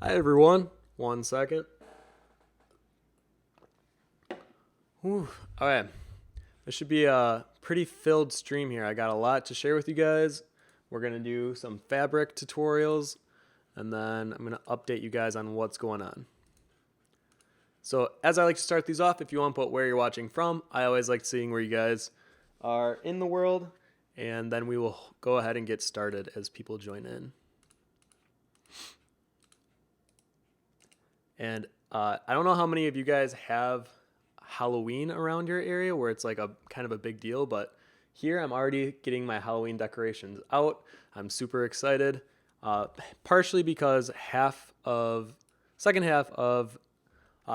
Hi everyone. 1 second. Whew. Okay. This should be a pretty filled stream here. I got a lot to share with you guys. We're going to do some fabric tutorials and then I'm going to update you guys on what's going on. So as I like to start these off, if you want to put where you're watching from, I always like seeing where you guys are in the world, and then we will go ahead and get started as people join in. And I don't know how many of you guys have Halloween around your area where it's like a kind of a big deal, but here I'm already getting my Halloween decorations out. I'm super excited, partially because second half of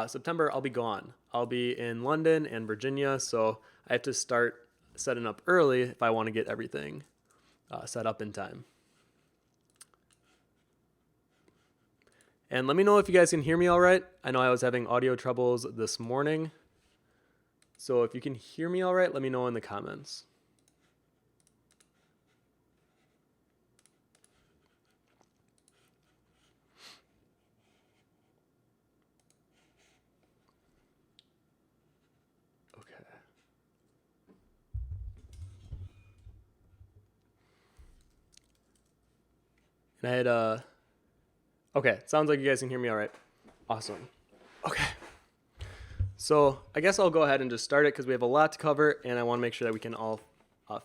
September I'll be gone. I'll be in London and Virginia, so I have to start setting up early if I want to get everything set up in time. And let me know if you guys can hear me all right. I know I was having audio troubles this morning. So if you can hear me all right, let me know in the comments. Okay. And I had okay, sounds like you guys can hear me all right. Awesome. Okay. So I guess I'll go ahead and just start it because we have a lot to cover and I want to make sure that we can all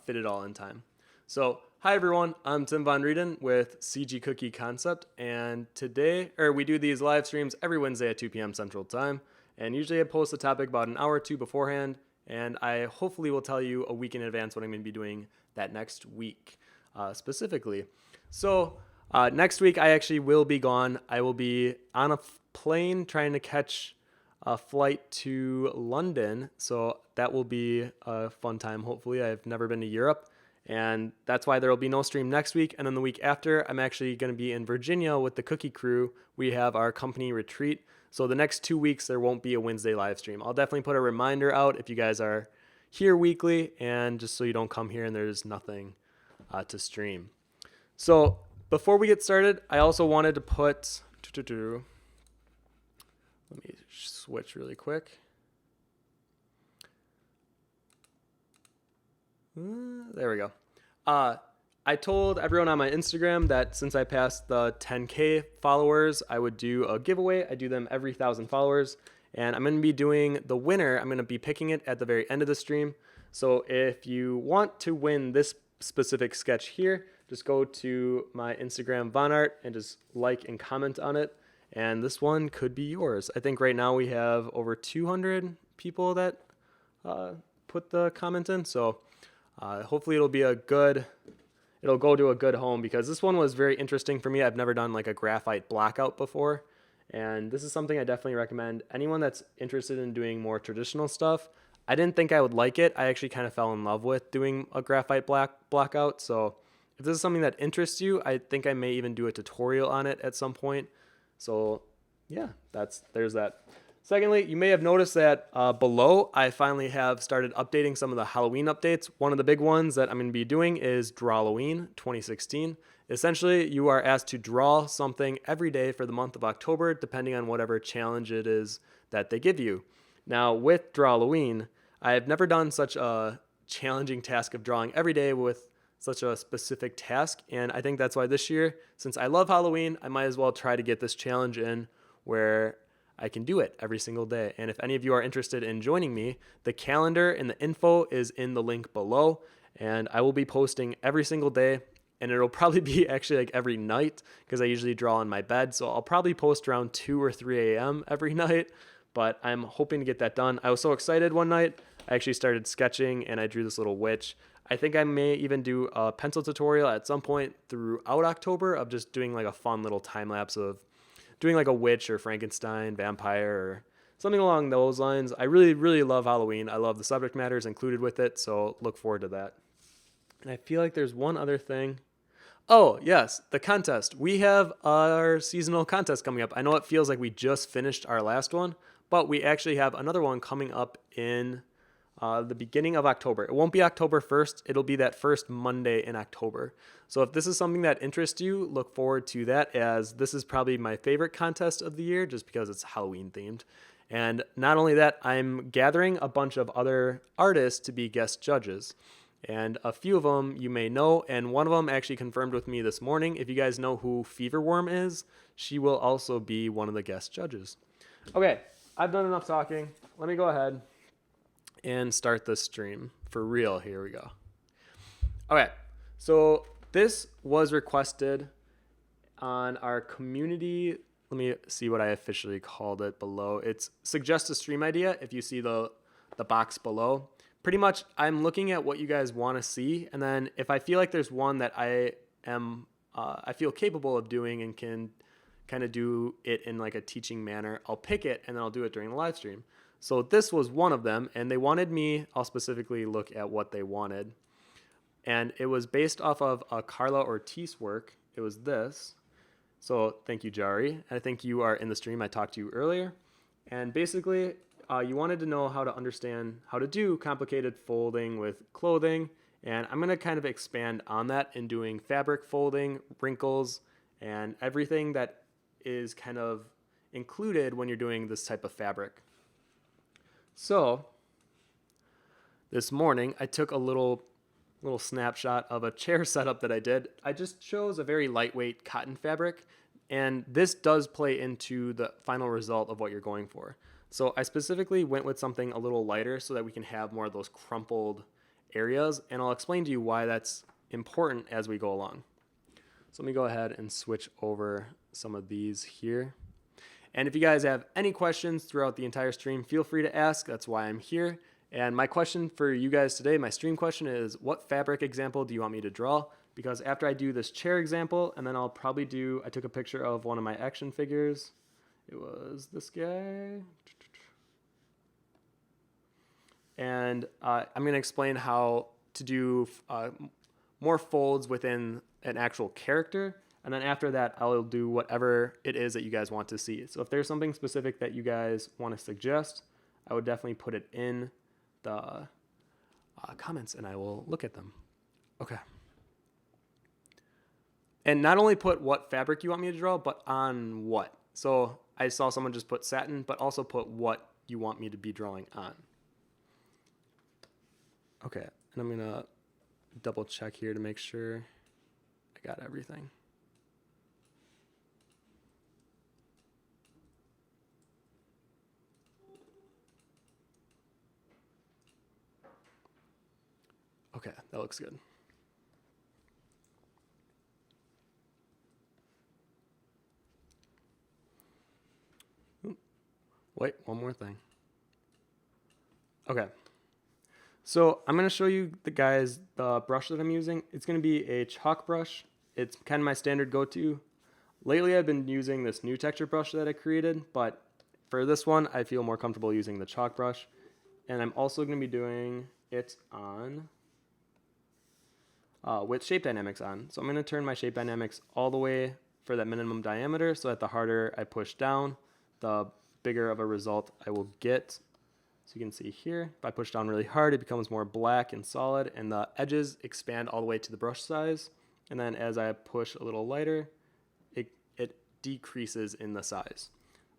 fit it all in time. So hi everyone, I'm Tim Von Rieden with CG Cookie Concept, and we do these live streams every Wednesday at 2 p.m. Central Time, and usually I post a topic about an hour or two beforehand, and I hopefully will tell you a week in advance what I'm going to be doing that next week specifically. So next week I actually will be gone. I will be on a plane trying to catch a flight to London, so that will be a fun time. Hopefully, I've never been to Europe, and that's why there will be no stream next week. And then the week after, I'm actually going to be in Virginia with the Cookie Crew. We have our company retreat, so the next 2 weeks there won't be a Wednesday live stream. I'll definitely put a reminder out if you guys are here weekly, and just so you don't come here and there's nothing to stream. So before we get started, I also wanted to put. Let me switch really quick. There we go. I told everyone on my Instagram that since I passed the 10K followers, I would do a giveaway. I do them every 1,000 followers. And I'm going to be doing the winner. I'm going to be picking it at the very end of the stream. So if you want to win this specific sketch here, just go to my Instagram VonArt and just like and comment on it. And this one could be yours. I think right now we have over 200 people that put the comment in. So hopefully it'll go to a good home, because this one was very interesting for me. I've never done like a graphite blackout before. And this is something I definitely recommend. Anyone that's interested in doing more traditional stuff, I didn't think I would like it. I actually kind of fell in love with doing a graphite blackout. So if this is something that interests you, I think I may even do a tutorial on it at some point. So yeah, there's that. Secondly, you may have noticed that below I finally have started updating some of the Halloween updates. One of the big ones that I'm going to be doing is Drawloween 2016. Essentially, you are asked to draw something every day for the month of October, depending on whatever challenge it is that they give you. Now, with Drawloween, I have never done such a challenging task of drawing every day with such a specific task, and I think that's why this year, since I love Halloween, I might as well try to get this challenge in where I can do it every single day. And if any of you are interested in joining me, the calendar and the info is in the link below, and I will be posting every single day, and it'll probably be actually like every night because I usually draw in my bed, so I'll probably post around 2 or 3 a.m. every night, but I'm hoping to get that done. I was so excited one night, I actually started sketching and I drew this little witch. I think I may even do a pencil tutorial at some point throughout October of just doing like a fun little time lapse of doing like a witch or Frankenstein, vampire, or something along those lines. I really, really love Halloween. I love the subject matters included with it, so look forward to that. And I feel like there's one other thing. Oh, yes, the contest. We have our seasonal contest coming up. I know it feels like we just finished our last one, but we actually have another one coming up in the beginning of October. It won't be October 1st. It'll be that first Monday in October. So if this is something that interests you, look forward to that, as this is probably my favorite contest of the year just because it's Halloween themed. And not only that, I'm gathering a bunch of other artists to be guest judges. And a few of them you may know, and one of them actually confirmed with me this morning. If you guys know who Feverworm is, she will also be one of the guest judges. Okay, I've done enough talking. Let me go ahead and start the stream for real. Here we go. Okay, so this was requested on our community. Let me see what I officially called it below. It's suggest a stream idea. If you see the box below, pretty much I'm looking at what you guys want to see, and then if I feel like there's one that I feel capable of doing and can kind of do it in like a teaching manner, I'll pick it and then I'll do it during the live stream. So this was one of them, and they wanted me, I'll specifically look at what they wanted. And it was based off of a Carla Ortiz work. It was this. So thank you, Jari. I think you are in the stream. I talked to you earlier. And basically, you wanted to know how to understand how to do complicated folding with clothing. And I'm going to kind of expand on that in doing fabric folding, wrinkles, and everything that is kind of included when you're doing this type of fabric. So this morning I took a little snapshot of a chair setup that I did. I just chose a very lightweight cotton fabric, and this does play into the final result of what you're going for. So I specifically went with something a little lighter so that we can have more of those crumpled areas, and I'll explain to you why that's important as we go along. So let me go ahead and switch over some of these here. And if you guys have any questions throughout the entire stream, feel free to ask. That's why I'm here. And my question for you guys today, my stream question is, what fabric example do you want me to draw? Because after I do this chair example, and then I'll probably do, I took a picture of one of my action figures. It was this guy. And I'm going to explain how to do more folds within an actual character. And then after that, I'll do whatever it is that you guys want to see. So if there's something specific that you guys want to suggest, I would definitely put it in the comments and I will look at them. Okay. And not only put what fabric you want me to draw, but on what. So I saw someone just put satin, but also put what you want me to be drawing on. Okay, and I'm gonna double check here to make sure I got everything. Okay, that looks good. Wait, one more thing. Okay. So I'm going to show you the brush that I'm using. It's going to be a chalk brush. It's kind of my standard go-to. Lately I've been using this new texture brush that I created, but for this one I feel more comfortable using the chalk brush. And I'm also going to be doing it on with shape dynamics on. So I'm going to turn my shape dynamics all the way for that minimum diameter so that the harder I push down, the bigger of a result I will get. So you can see here, if I push down really hard, it becomes more black and solid, and the edges expand all the way to the brush size. And then as I push a little lighter, it decreases in the size.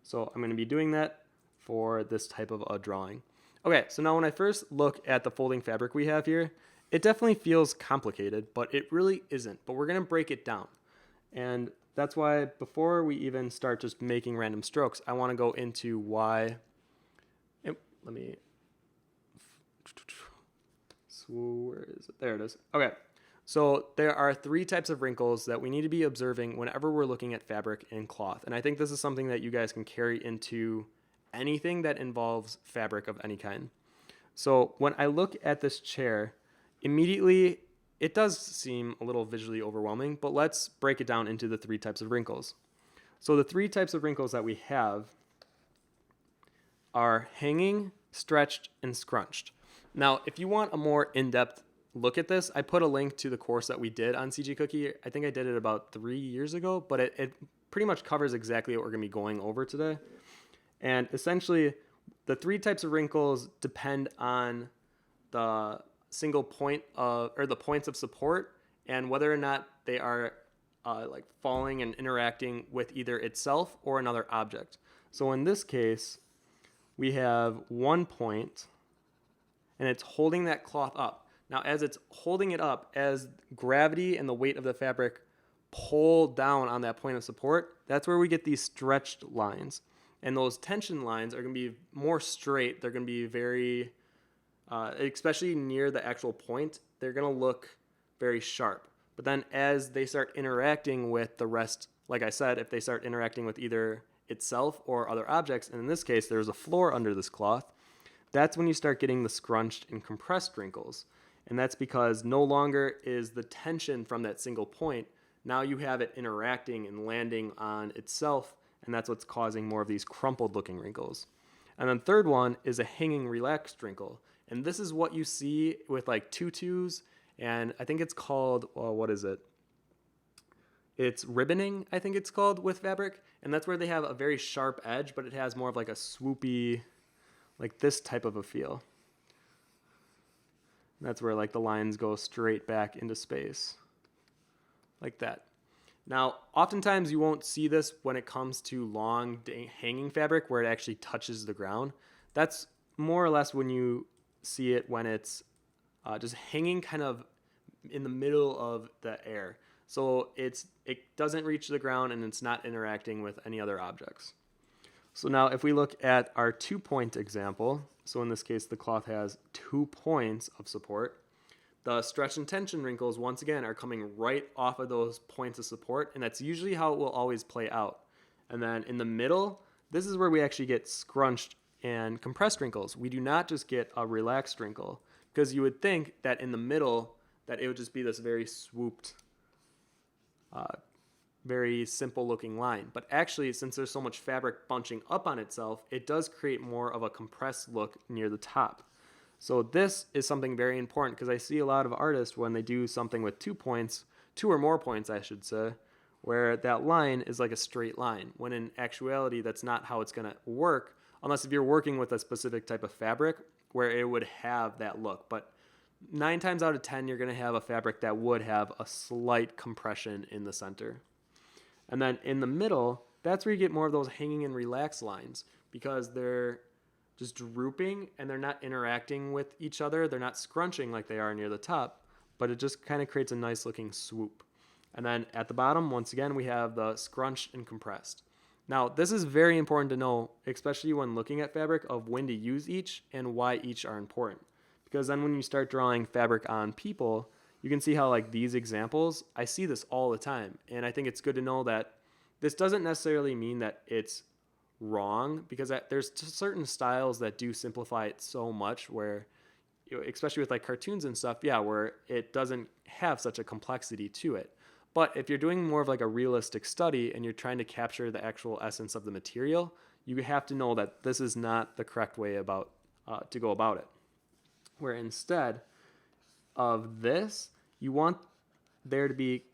So I'm going to be doing that for this type of a drawing. Okay, so now when I first look at the folding fabric we have here, it definitely feels complicated, but it really isn't. But we're going to break it down. And that's why before we even start just making random strokes, I want to go into why. Let me. So where is it? There it is. Okay. So there are 3 types of wrinkles that we need to be observing whenever we're looking at fabric and cloth. And I think this is something that you guys can carry into anything that involves fabric of any kind. So when I look at this chair, immediately it does seem a little visually overwhelming, but let's break it down into the 3 types of wrinkles. So the 3 types of wrinkles that we have are hanging, stretched, and scrunched. Now, if you want a more in-depth look at this, I put a link to the course that we did on CG Cookie. I think I did it about 3 years ago, but it pretty much covers exactly what we're going to be going over today. And essentially, the 3 types of wrinkles depend on the single point of, or the points of support, and whether or not they are like falling and interacting with either itself or another object. So in this case, we have 1 point, and it's holding that cloth up. Now, as it's holding it up, as gravity and the weight of the fabric pull down on that point of support, that's where we get these stretched lines. And those tension lines are going to be more straight. They're going to be very, especially near the actual point, they're going to look very sharp. But then as they start interacting with the rest, like I said, if they start interacting with either itself or other objects, and in this case, there's a floor under this cloth, that's when you start getting the scrunched and compressed wrinkles. And that's because no longer is the tension from that single point. Now you have it interacting and landing on itself, and that's what's causing more of these crumpled looking wrinkles. And then third one is a hanging relaxed wrinkle. And this is what you see with like tutus, and I think it's called, well, what is it? It's ribboning, I think it's called, with fabric. And that's where they have a very sharp edge, but it has more of like a swoopy, like this type of a feel. And that's where like the lines go straight back into space, like that. Now, oftentimes you won't see this when it comes to long hanging fabric where it actually touches the ground. That's more or less when you see it when it's just hanging kind of in the middle of the air. So it doesn't reach the ground and it's not interacting with any other objects. So now if we look at our 2-point example, so in this case the cloth has 2 points of support, the stretch and tension wrinkles once again are coming right off of those points of support, and that's usually how it will always play out. And then in the middle, this is where we actually get scrunched and compressed wrinkles. We do not just get a relaxed wrinkle, because you would think that in the middle that it would just be this very swooped, very simple looking line. But actually, since there's so much fabric bunching up on itself, it does create more of a compressed look near the top. So this is something very important, because I see a lot of artists when they do something with 2 points, 2 or more points I should say, where that line is like a straight line, when in actuality that's not how it's going to work, unless if you're working with a specific type of fabric where it would have that look. But 9 times out of 10 you're going to have a fabric that would have a slight compression in the center. And then in the middle, that's where you get more of those hanging and relaxed lines, because they're just drooping and they're not interacting with each other. They're not scrunching like they are near the top, but it just kind of creates a nice looking swoop. And then at the bottom, once again, we have the scrunched and compressed. Now, this is very important to know, especially when looking at fabric, of when to use each and why each are important. Because then when you start drawing fabric on people, you can see how like these examples, I see this all the time. And I think it's good to know that this doesn't necessarily mean that it's wrong, because there's certain styles that do simplify it so much where, especially with like cartoons and stuff, where it doesn't have such a complexity to it. But if you're doing more of like a realistic study and you're trying to capture the actual essence of the material, you have to know that this is not the correct way to go about it. Where instead of this, you want there to be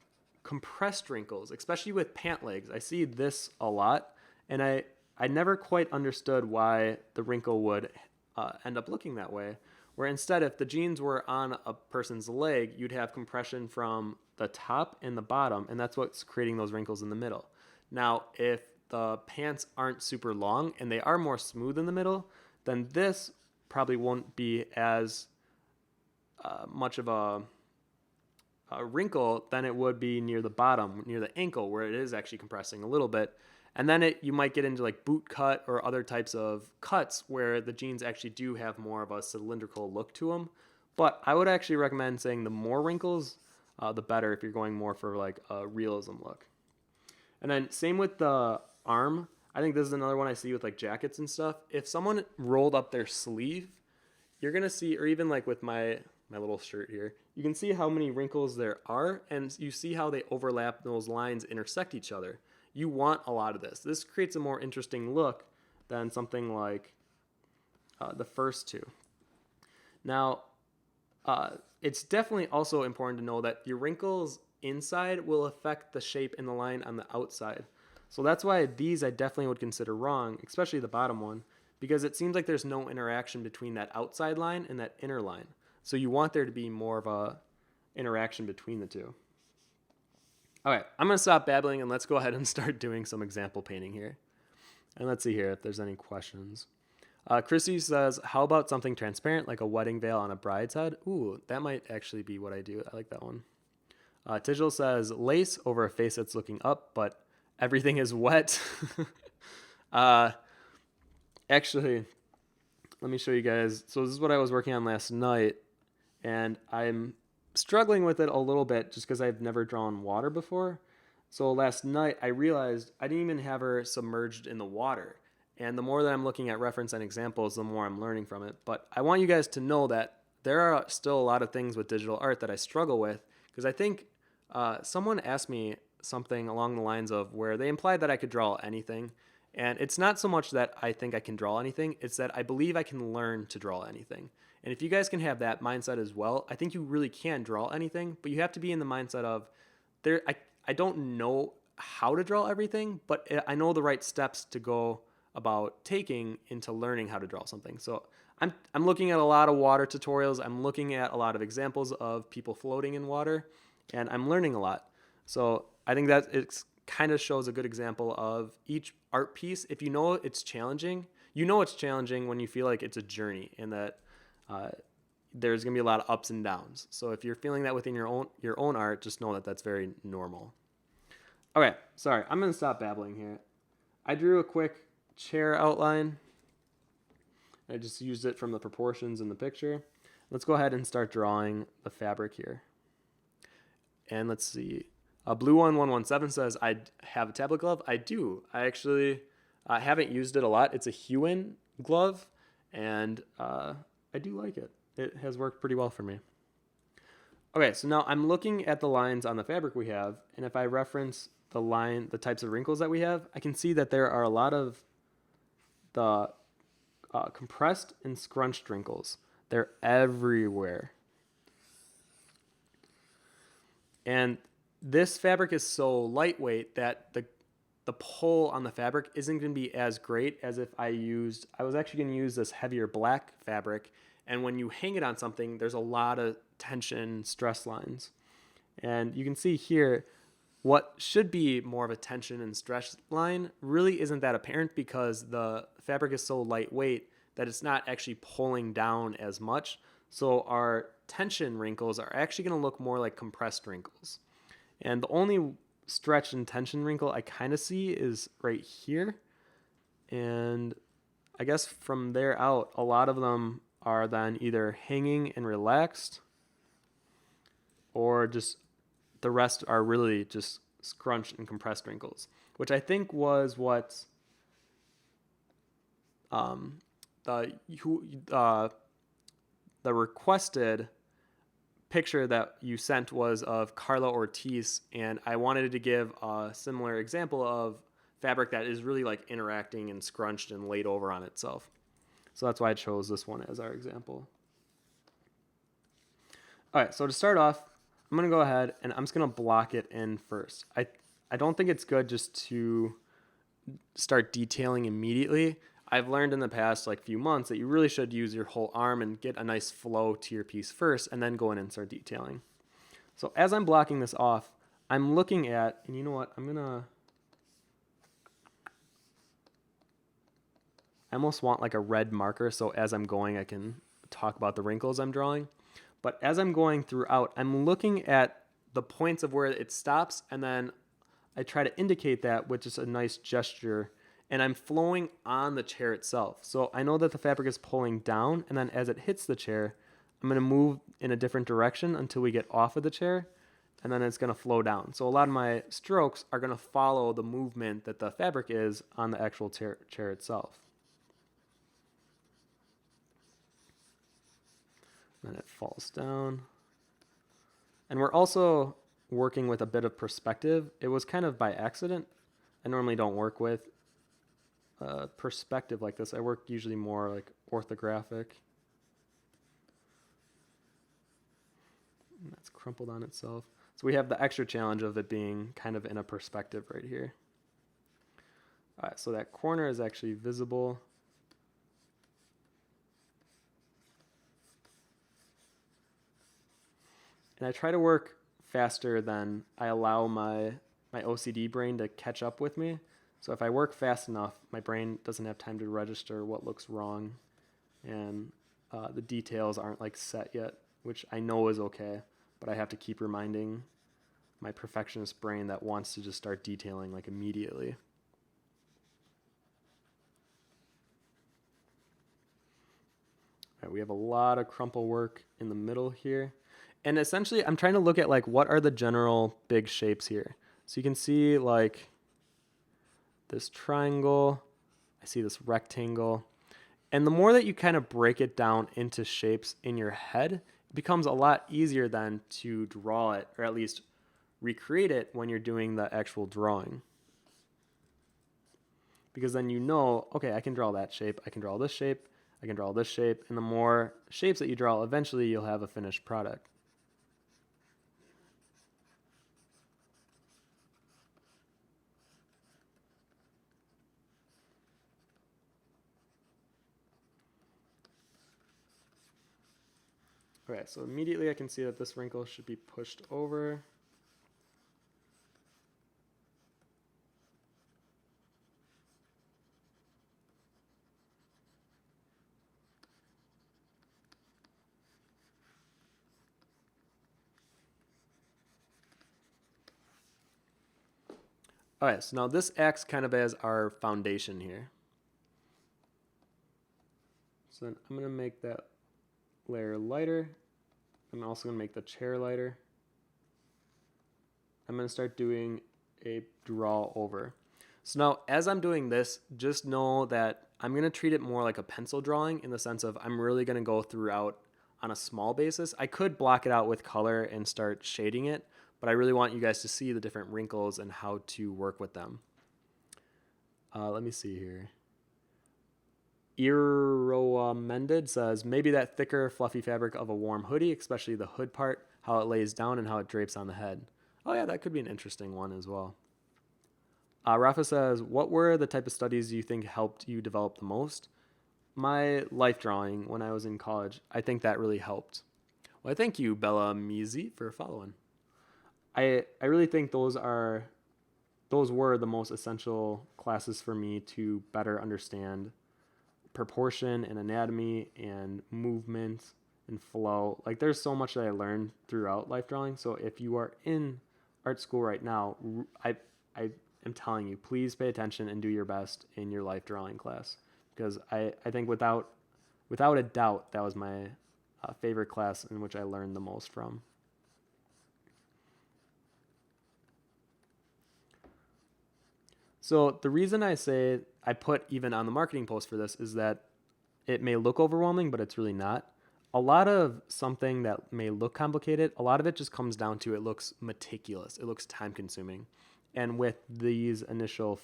compressed wrinkles, especially with pant legs. I see this a lot, and I never quite understood why the wrinkle would end up looking that way. Where instead, if the jeans were on a person's leg, you'd have compression from the top and the bottom, and that's what's creating those wrinkles in the middle. Now, if the pants aren't super long and they are more smooth in the middle, then this probably won't be as much of a wrinkle than it would be near the bottom, near the ankle, where it is actually compressing a little bit. And then you might get into like boot cut or other types of cuts where the jeans actually do have more of a cylindrical look to them. But I would actually recommend saying the more wrinkles, the better, if you're going more for like a realism look. And then same with the arm. I think this is another one I see with like jackets and stuff. If someone rolled up their sleeve, you're going to see, or even like with my little shirt here, you can see how many wrinkles there are, and you see how they overlap, those lines intersect each other. You want a lot of this. This creates a more interesting look than something like the first two. Now, it's definitely also important to know that your wrinkles inside will affect the shape in the line on the outside. So that's why these I definitely would consider wrong, especially the bottom one, because it seems like there's no interaction between that outside line and that inner line. So you want there to be more of a interaction between the two. All right, I'm going to stop babbling and let's go ahead and start doing some example painting here. And let's see here if there's any questions. Chrissy says, how about something transparent like a wedding veil on a bride's head? Ooh, that might actually be what I do. I like that one. Tigil says, lace over a face that's looking up, but everything is wet. Actually, let me show you guys. So this is what I was working on last night, and I'm struggling with it a little bit just because I've never drawn water before. So last night I realized I didn't even have her submerged in the water. And the more that I'm looking at reference and examples, the more I'm learning from it. But I want you guys to know that there are still a lot of things with digital art that I struggle with, because I think someone asked me something along the lines of where they implied that I could draw anything. And it's not so much that I think I can draw anything, it's that I believe I can learn to draw anything. And if you guys can have that mindset as well, I think you really can draw anything, but you have to be in the mindset of I don't know how to draw everything, but I know the right steps to go about taking into learning how to draw something. So I'm looking at a lot of water tutorials. I'm looking at a lot of examples of people floating in water, and I'm learning a lot. So I think that it kind of shows a good example of each art piece. If you know it's challenging, you know it's challenging when you feel like it's a journey and that there's going to be a lot of ups and downs. So if you're feeling that within your own art, just know that that's very normal. Okay, sorry, I'm going to stop babbling here. I drew a quick chair outline. I just used it from the proportions in the picture. Let's go ahead and start drawing the fabric here. And let's see. Blue1117 says, I have a tablet glove. I do. I actually haven't used it a lot. It's a Huon glove, and I do like it. It has worked pretty well for me. Okay, so now I'm looking at the lines on the fabric we have, and if I reference the types of wrinkles that we have, I can see that there are a lot of the compressed and scrunched wrinkles. They're everywhere. And this fabric is so lightweight that the pull on the fabric isn't going to be as great as if I was actually going to use this heavier black fabric. And when you hang it on something, there's a lot of tension, stress lines. And you can see here, what should be more of a tension and stress line really isn't that apparent because the fabric is so lightweight that it's not actually pulling down as much. So our tension wrinkles are actually going to look more like compressed wrinkles. And the only stretch and tension wrinkle I kind of see is right here. And I guess from there out, a lot of them are then either hanging and relaxed, or just the rest are really just scrunched and compressed wrinkles, which I think was what the requested picture that you sent was of Carla Ortiz, and I wanted to give a similar example of fabric that is really like interacting and scrunched and laid over on itself. So that's why I chose this one as our example. All right, so to start off, I'm going to go ahead and I'm just going to block it in first. I don't think it's good just to start detailing immediately. I've learned in the past like few months that you really should use your whole arm and get a nice flow to your piece first and then go in and start detailing. So as I'm blocking this off, I'm looking at, and you know what, I almost want like a red marker so as I'm going I can talk about the wrinkles I'm drawing. But as I'm going throughout, I'm looking at the points of where it stops, and then I try to indicate that with just a nice gesture, and I'm flowing on the chair itself. So I know that the fabric is pulling down, and then as it hits the chair, I'm going to move in a different direction until we get off of the chair, and then it's going to flow down. So a lot of my strokes are going to follow the movement that the fabric is on the actual chair itself. Then it falls down. And we're also working with a bit of perspective. It was kind of by accident. I normally don't work with perspective like this. I work usually more like orthographic. And that's crumpled on itself. So we have the extra challenge of it being kind of in a perspective right here. All right, so that corner is actually visible. And I try to work faster than I allow my OCD brain to catch up with me. So if I work fast enough, my brain doesn't have time to register what looks wrong, and the details aren't like set yet, which I know is okay, but I have to keep reminding my perfectionist brain that wants to just start detailing like immediately. All right, we have a lot of crumple work in the middle here. And essentially, I'm trying to look at like what are the general big shapes here. So you can see like this triangle, I see this rectangle. And the more that you kind of break it down into shapes in your head, it becomes a lot easier then to draw it, or at least recreate it when you're doing the actual drawing. Because then you know, okay, I can draw that shape, I can draw this shape, I can draw this shape, and the more shapes that you draw, eventually you'll have a finished product. Okay, so immediately I can see that this wrinkle should be pushed over. All right, so now this acts kind of as our foundation here. So then I'm going to make that layer lighter. I'm also going to make the chair lighter. I'm going to start doing a draw over. So now as I'm doing this, just know that I'm going to treat it more like a pencil drawing in the sense of I'm really going to go throughout on a small basis. I could block it out with color and start shading it, but I really want you guys to see the different wrinkles and how to work with them. Let me see here. Iroa Mended says, maybe that thicker, fluffy fabric of a warm hoodie, especially the hood part, how it lays down and how it drapes on the head. Oh yeah, that could be an interesting one as well. Rafa says, what were the type of studies you think helped you develop the most? My life drawing when I was in college, I think that really helped. Well, thank you, Bella Mizi, for following. I really think those were the most essential classes for me to better understand proportion and anatomy and movement and flow. Like there's so much that I learned throughout life drawing. So if you are in art school right now, I am telling you, please pay attention and do your best in your life drawing class, because I think without a doubt that was my favorite class in which I learned the most from. So the reason I say I put even on the marketing post for this is that it may look overwhelming, but it's really not. A lot of something that may look complicated, a lot of it just comes down to it looks meticulous. It looks time consuming. And with these initial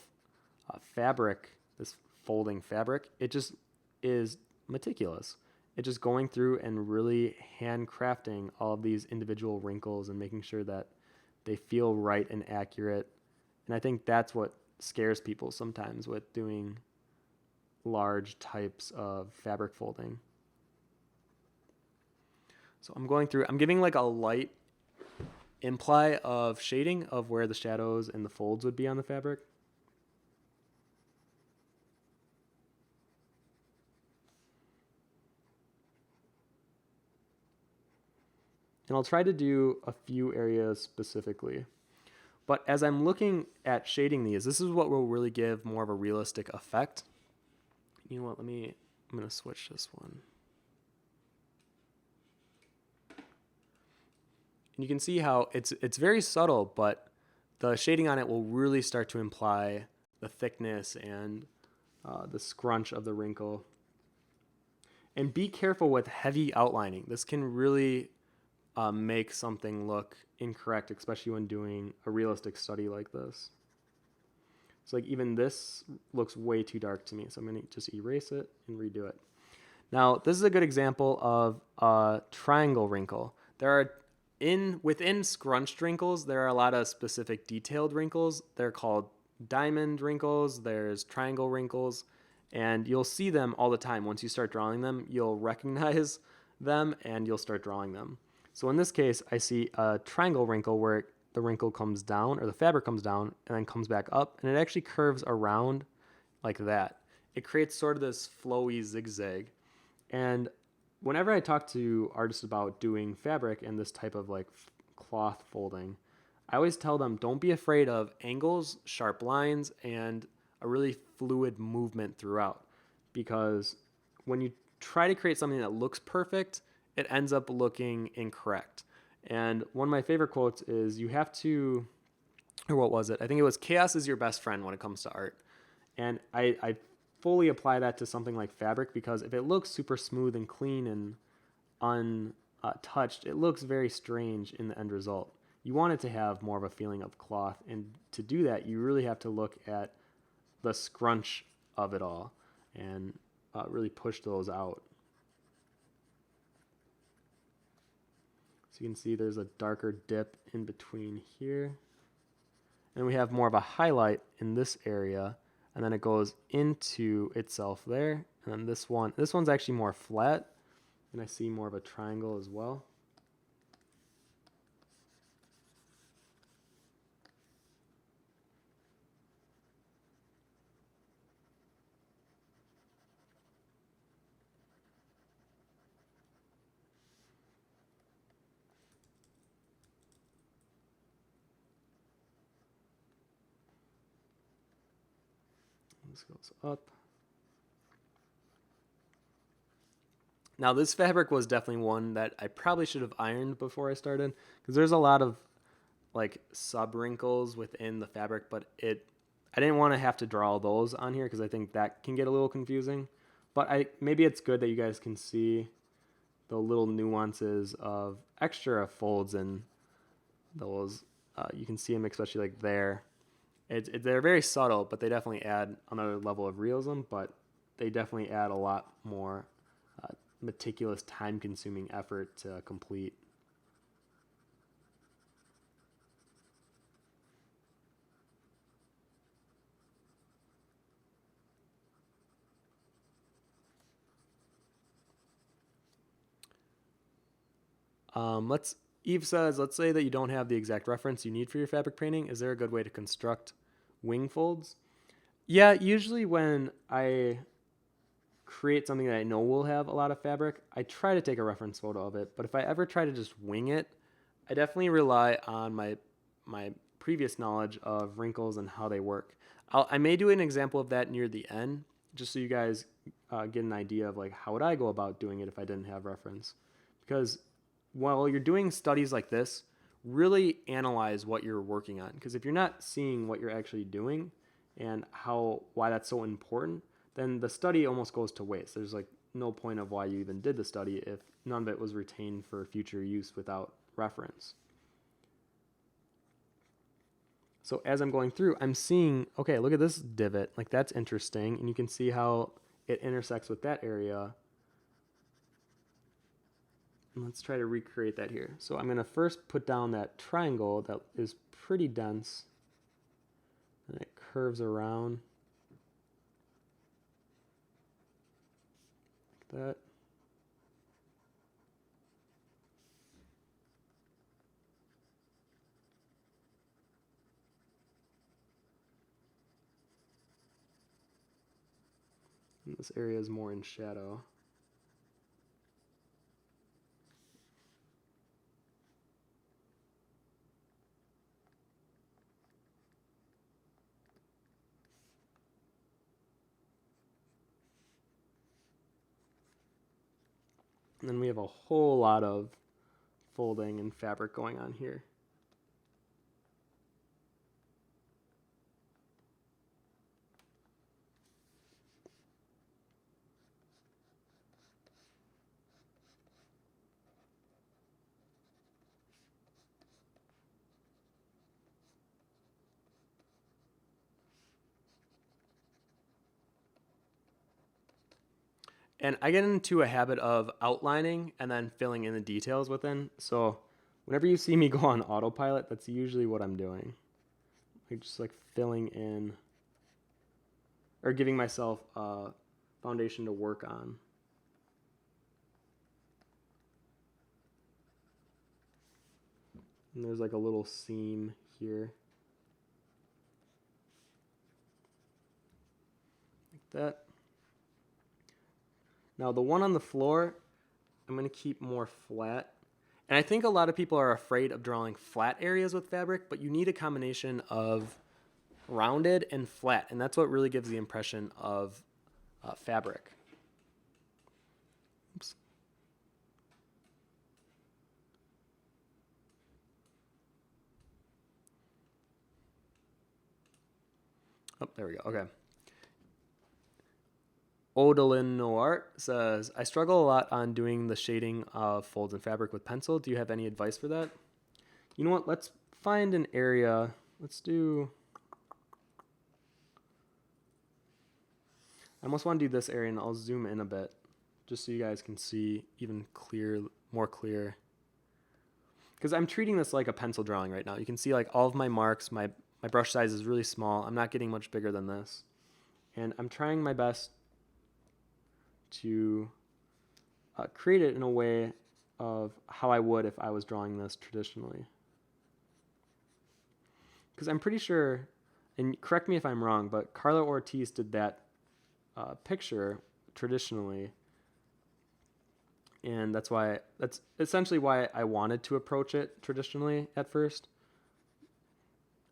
fabric, this folding fabric, it just is meticulous. It's just going through and really handcrafting all of these individual wrinkles and making sure that they feel right and accurate. And I think that's what scares people sometimes with doing large types of fabric folding. So I'm giving like a light imply of shading of where the shadows and the folds would be on the fabric. And I'll try to do a few areas specifically. But as I'm looking at shading these, this is what will really give more of a realistic effect. You know what, I'm going to switch this one. And you can see how it's very subtle, but the shading on it will really start to imply the thickness and the scrunch of the wrinkle. And be careful with heavy outlining. This can really make something look incorrect, especially when doing a realistic study like this. So like even this looks way too dark to me, so I'm going to just erase it and redo it. Now, this is a good example of a triangle wrinkle. Within scrunched wrinkles, there are a lot of specific detailed wrinkles. They're called diamond wrinkles, there's triangle wrinkles, and you'll see them all the time. Once you start drawing them, you'll recognize them and you'll start drawing them. So in this case, I see a triangle wrinkle where the wrinkle comes down, or the fabric comes down and then comes back up, and it actually curves around like that. It creates sort of this flowy zigzag. And whenever I talk to artists about doing fabric and this type of like cloth folding, I always tell them don't be afraid of angles, sharp lines, and a really fluid movement throughout. Because when you try to create something that looks perfect, it ends up looking incorrect. And one of my favorite quotes is you have to, or what was it? I think it was chaos is your best friend when it comes to art. And I fully apply that to something like fabric because if it looks super smooth and clean and untouched, it looks very strange in the end result. You want it to have more of a feeling of cloth, and to do that, you really have to look at the scrunch of it all and really push those out. So you can see there's a darker dip in between here. And we have more of a highlight in this area, and then it goes into itself there. And then this one's actually more flat, and I see more of a triangle as well. This goes up. Now this fabric was definitely one that I probably should have ironed before I started because there's a lot of like sub wrinkles within the fabric, but I didn't want to have to draw those on here because I think that can get a little confusing. But maybe it's good that you guys can see the little nuances of extra folds in those. You can see them especially like there. They're very subtle, but they definitely add another level of realism. But they definitely add a lot more meticulous, time-consuming effort to complete. Eve says, let's say that you don't have the exact reference you need for your fabric painting. Is there a good way to construct wing folds? Yeah, usually when I create something that I know will have a lot of fabric, I try to take a reference photo of it. But if I ever try to just wing it, I definitely rely on my previous knowledge of wrinkles and how they work. I may do an example of that near the end, just so you guys get an idea of like how would I go about doing it if I didn't have reference. Because while you're doing studies like this, really analyze what you're working on. Because if you're not seeing what you're actually doing and why that's so important, then the study almost goes to waste. There's like no point of why you even did the study if none of it was retained for future use without reference. So as I'm going through, I'm seeing, okay, look at this divot. Like that's interesting. And you can see how it intersects with that area. And let's try to recreate that here. So I'm going to first put down that triangle that is pretty dense. And it curves around. Like that. And this area is more in shadow. And then we have a whole lot of folding and fabric going on here. And I get into a habit of outlining and then filling in the details within. So whenever you see me go on autopilot, that's usually what I'm doing. Like just like filling in or giving myself a foundation to work on. And there's like a little seam here. Like that. Now the one on the floor, I'm going to keep more flat. And I think a lot of people are afraid of drawing flat areas with fabric, but you need a combination of rounded and flat. And that's what really gives the impression of fabric. Oops. Oh, there we go. Okay. Odalin Noir says, I struggle a lot on doing the shading of folds in fabric with pencil. Do you have any advice for that? You know what? Let's find an area. Let's do... I almost want to do this area, and I'll zoom in a bit just so you guys can see even more clear. Because I'm treating this like a pencil drawing right now. You can see like all of my marks. My brush size is really small. I'm not getting much bigger than this. And I'm trying my best to create it in a way of how I would if I was drawing this traditionally. Because I'm pretty sure, and correct me if I'm wrong, but Carlo Ortiz did that picture traditionally, and that's essentially why I wanted to approach it traditionally at first.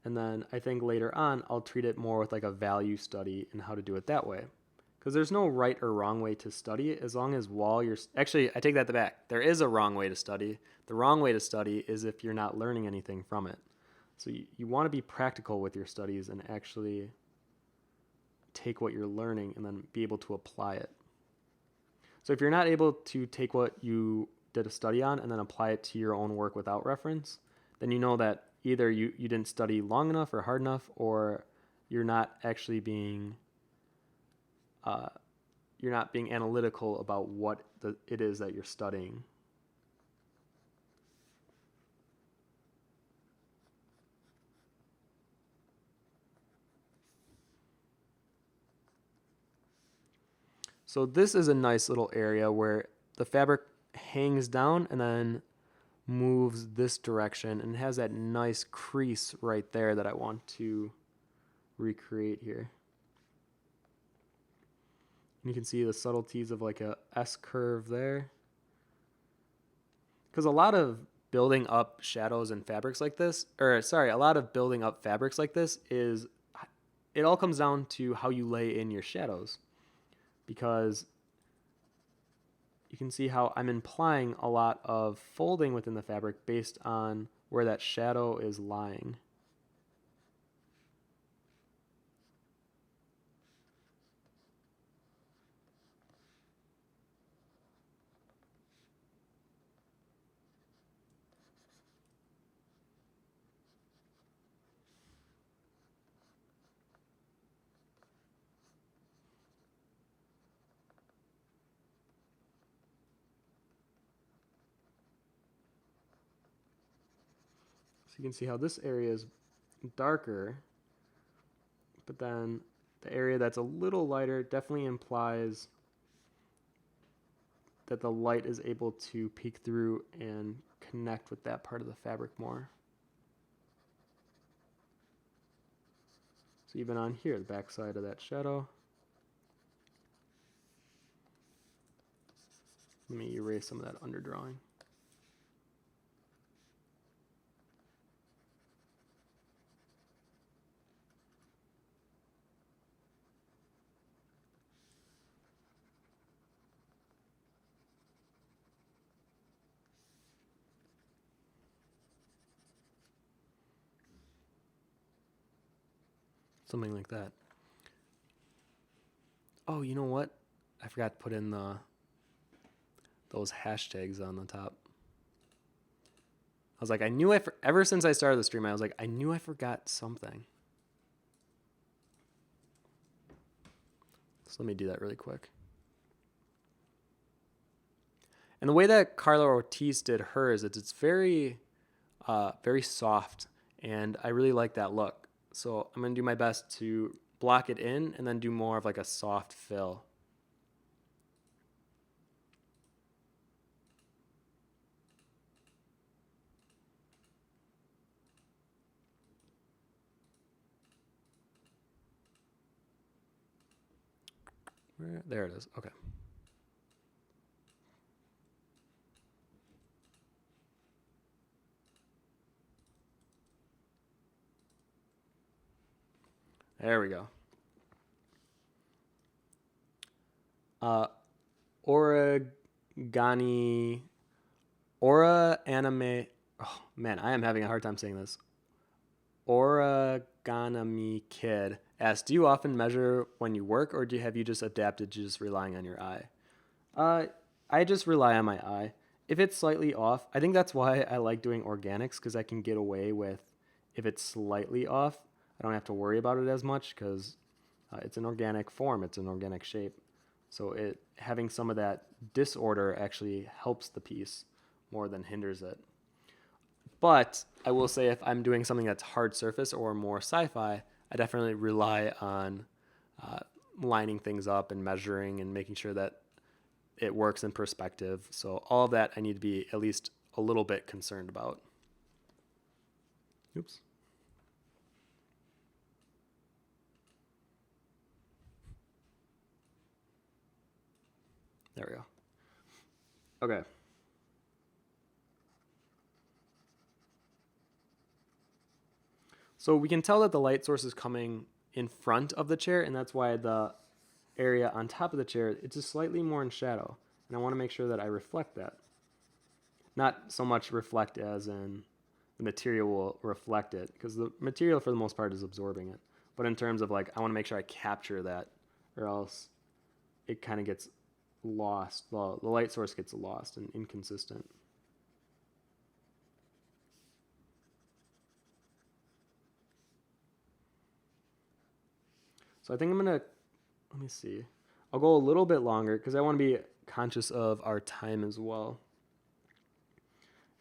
And then I think later on I'll treat it more with like a value study and how to do it that way. Because there's no right or wrong way to study as long as actually, I take that back. There is a wrong way to study. The wrong way to study is if you're not learning anything from it. So you want to be practical with your studies and actually take what you're learning and then be able to apply it. So if you're not able to take what you did a study on and then apply it to your own work without reference, then you know that either you didn't study long enough or hard enough, or you're not actually being analytical about what it is that you're studying. So this is a nice little area where the fabric hangs down and then moves this direction, and it has that nice crease right there that I want to recreate here. And you can see the subtleties of like a S curve there. Because a lot of building up shadows and fabrics like this, a lot of building up fabrics like this is, it all comes down to how you lay in your shadows. Because you can see how I'm implying a lot of folding within the fabric based on where that shadow is lying. So you can see how this area is darker, but then the area that's a little lighter definitely implies that the light is able to peek through and connect with that part of the fabric more. So even on here, the back side of that shadow. Let me erase some of that underdrawing. Something like that. Oh, you know what? I forgot to put in those hashtags on the top. I was like, ever since I started the stream, I was like, I knew I forgot something. So let me do that really quick. And the way that Carla Ortiz did hers, it's very, very soft, and I really like that look. So I'm going to do my best to block it in and then do more of like a soft fill. There it is. Okay. There we go. Origami, Aura Anime. Oh man, I am having a hard time saying this. Origami Kid asks, do you often measure when you work, or have you just adapted to just relying on your eye? I just rely on my eye. If it's slightly off, I think that's why I like doing organics, because I can get away with, if it's slightly off, I don't have to worry about it as much because it's an organic form, it's an organic shape. So it having some of that disorder actually helps the piece more than hinders it. But I will say if I'm doing something that's hard surface or more sci-fi, I definitely rely on uh, lining things up and measuring and making sure that it works in perspective. So all of that I need to be at least a little bit concerned about. Oops. There we go. Okay. So we can tell that the light source is coming in front of the chair, and that's why the area on top of the chair, it's just slightly more in shadow. And I want to make sure that I reflect that. Not so much reflect as in the material will reflect it, because the material for the most part is absorbing it. But in terms of like, I want to make sure I capture that, or else it kind of gets lost. The light source gets lost and inconsistent. So I think I'm going to, let me see. I'll go a little bit longer because I want to be conscious of our time as well.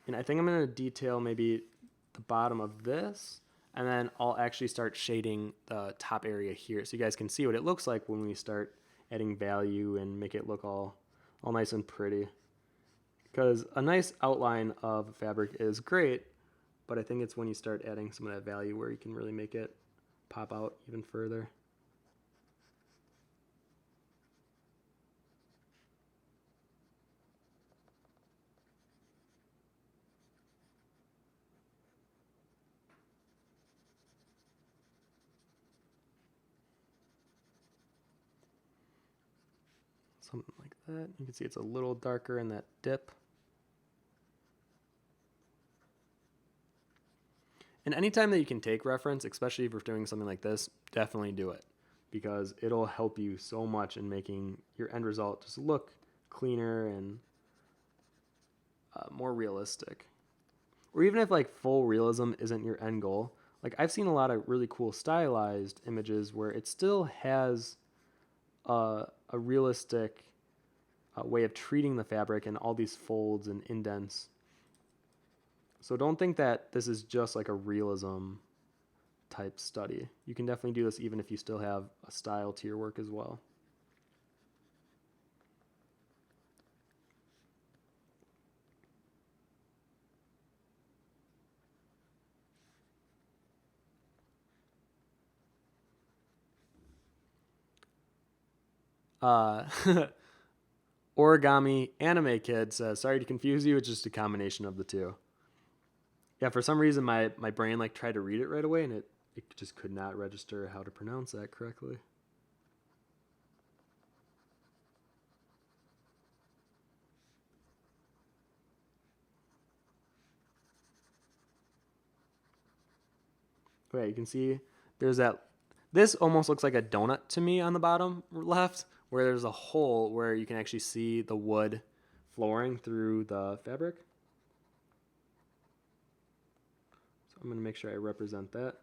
And I think I'm going to detail maybe the bottom of this, and then I'll actually start shading the top area here so you guys can see what it looks like when we start adding value and make it look all nice and pretty. Because a nice outline of fabric is great, but I think it's when you start adding some of that value where you can really make it pop out even further. Something like that. You can see it's a little darker in that dip. And anytime that you can take reference, especially if you're doing something like this, definitely do it, because it'll help you so much in making your end result just look cleaner and more realistic. Or even if like full realism isn't your end goal, like I've seen a lot of really cool stylized images where it still has a realistic way of treating the fabric and all these folds and indents. So don't think that this is just like a realism type study. You can definitely do this even if you still have a style to your work as well. Uh, Origami Anime Kid says, sorry to confuse you, it's just a combination of the two. Yeah, for some reason my brain like tried to read it right away and it just could not register how to pronounce that correctly. Okay, you can see there's that. This almost looks like a donut to me on the bottom left, where there's a hole where you can actually see the wood flooring through the fabric. So I'm going to make sure I represent that.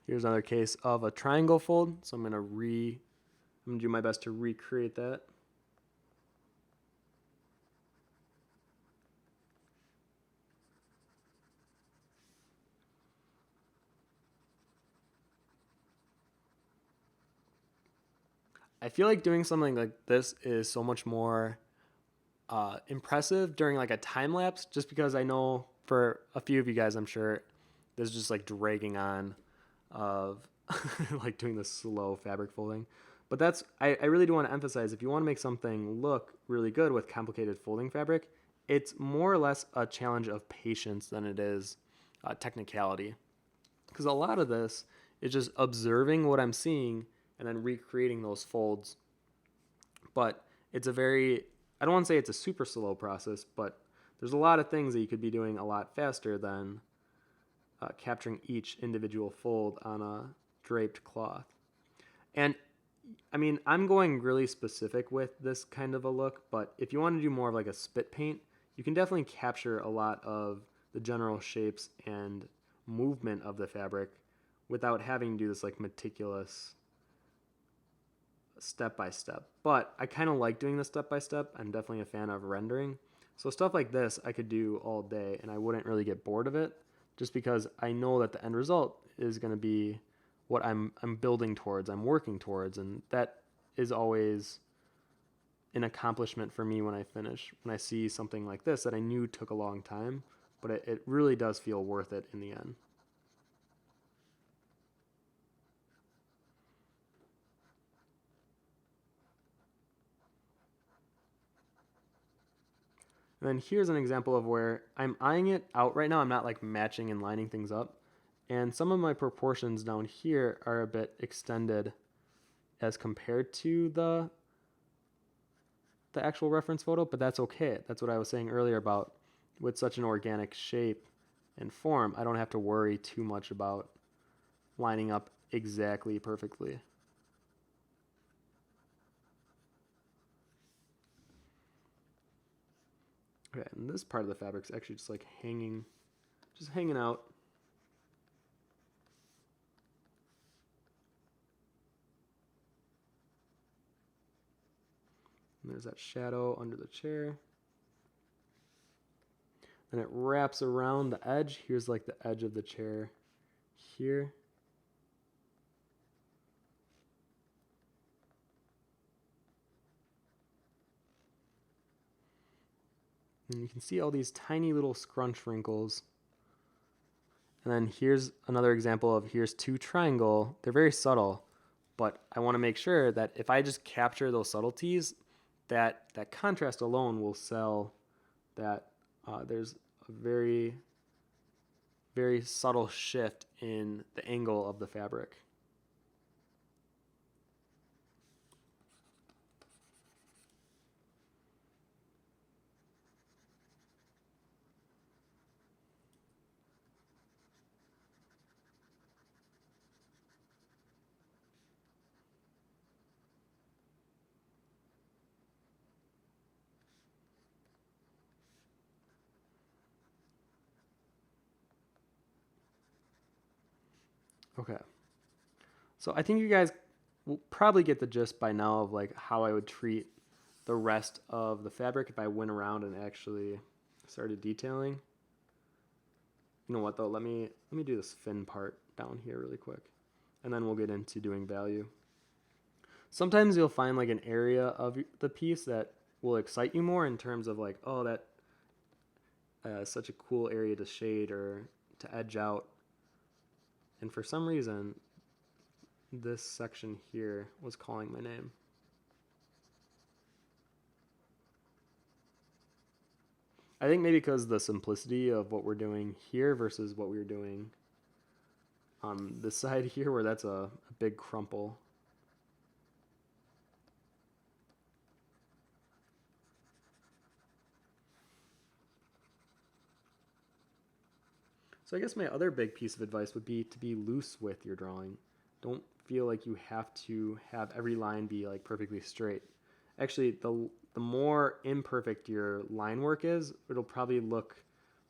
Here's another case of a triangle fold. So I'm going to do my best to recreate that. I feel like doing something like this is so much more impressive during like a time lapse, just because I know for a few of you guys, I'm sure this is just like dragging on of like doing the slow fabric folding. But I really do want to emphasize, if you want to make something look really good with complicated folding fabric, it's more or less a challenge of patience than it is technicality. Because a lot of this is just observing what I'm seeing and then recreating those folds. But it's a very, I don't want to say it's a super slow process, but there's a lot of things that you could be doing a lot faster than capturing each individual fold on a draped cloth. And I mean, I'm going really specific with this kind of a look, but if you want to do more of like a spit paint, you can definitely capture a lot of the general shapes and movement of the fabric without having to do this like meticulous step by step. But I kind of like doing this step by step. I'm definitely a fan of rendering. So stuff like this I could do all day and I wouldn't really get bored of it, just because I know that the end result is going to be what I'm building towards, I'm working towards, and that is always an accomplishment for me when I finish. When I see something like this that I knew took a long time, but it really does feel worth it in the end. And then here's an example of where I'm eyeing it out right now. I'm not like matching and lining things up. And some of my proportions down here are a bit extended as compared to the actual reference photo, but that's okay. That's what I was saying earlier about with such an organic shape and form, I don't have to worry too much about lining up exactly perfectly. Okay, and this part of the fabric's actually just like just hanging out. And there's that shadow under the chair. And it wraps around the edge. Here's like the edge of the chair here. And you can see all these tiny little scrunch wrinkles. And then here's another example of here's two triangle. They're very subtle, but I want to make sure that if I just capture those subtleties, that contrast alone will sell that there's a very, very subtle shift in the angle of the fabric. Okay. So I think you guys will probably get the gist by now of like how I would treat the rest of the fabric if I went around and actually started detailing. You know what though? Let me do this fin part down here really quick, and then we'll get into doing value. Sometimes you'll find like an area of the piece that will excite you more in terms of like, oh, that such a cool area to shade or to edge out. And for some reason, this section here was calling my name. I think maybe because the simplicity of what we're doing here versus what we were doing on this side here, where that's a big crumple. So I guess my other big piece of advice would be to be loose with your drawing. Don't feel like you have to have every line be like perfectly straight. Actually, the more imperfect your line work is, it'll probably look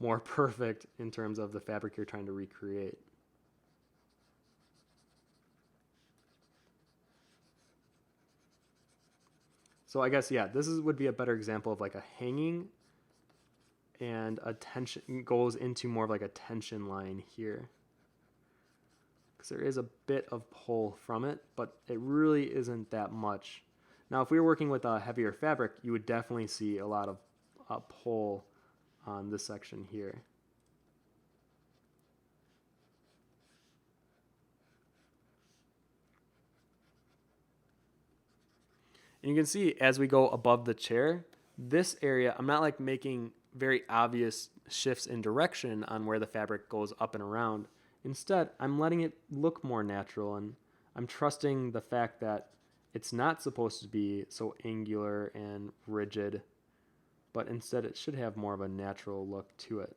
more perfect in terms of the fabric you're trying to recreate. So I guess, yeah, would be a better example of like a hanging, and a tension goes into more of like a tension line here. because there is a bit of pull from it, but it really isn't that much. Now, if we were working with a heavier fabric, you would definitely see a lot of pull on this section here. And you can see as we go above the chair, this area, I'm not like making very obvious shifts in direction on where the fabric goes up and around. Instead, I'm letting it look more natural, and I'm trusting the fact that it's not supposed to be so angular and rigid, but instead it should have more of a natural look to it.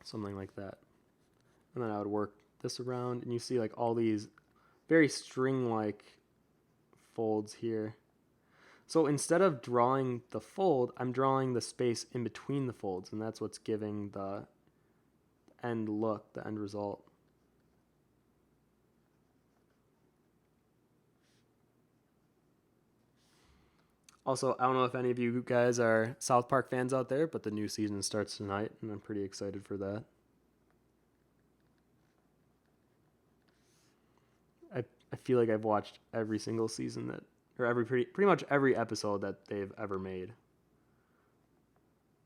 Something like that. And then I would work this around, and you see like all these very string-like folds here. So instead of drawing the fold, I'm drawing the space in between the folds, and that's what's giving the end look, the end result. Also, I don't know if any of you guys are South Park fans out there, but the new season starts tonight, and I'm pretty excited for that. I feel like I've watched every single season that, or pretty much every episode that they've ever made.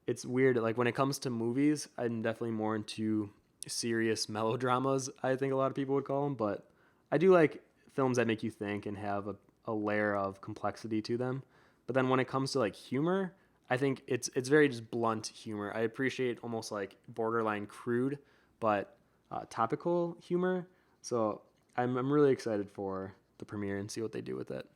It's weird, like when it comes to movies, I'm definitely more into serious melodramas, I think a lot of people would call them, but I do like films that make you think and have a layer of complexity to them. But then when it comes to like humor, I think it's very just blunt humor. I appreciate almost like borderline crude, but topical humor. So I'm really excited for the premiere and see what they do with it.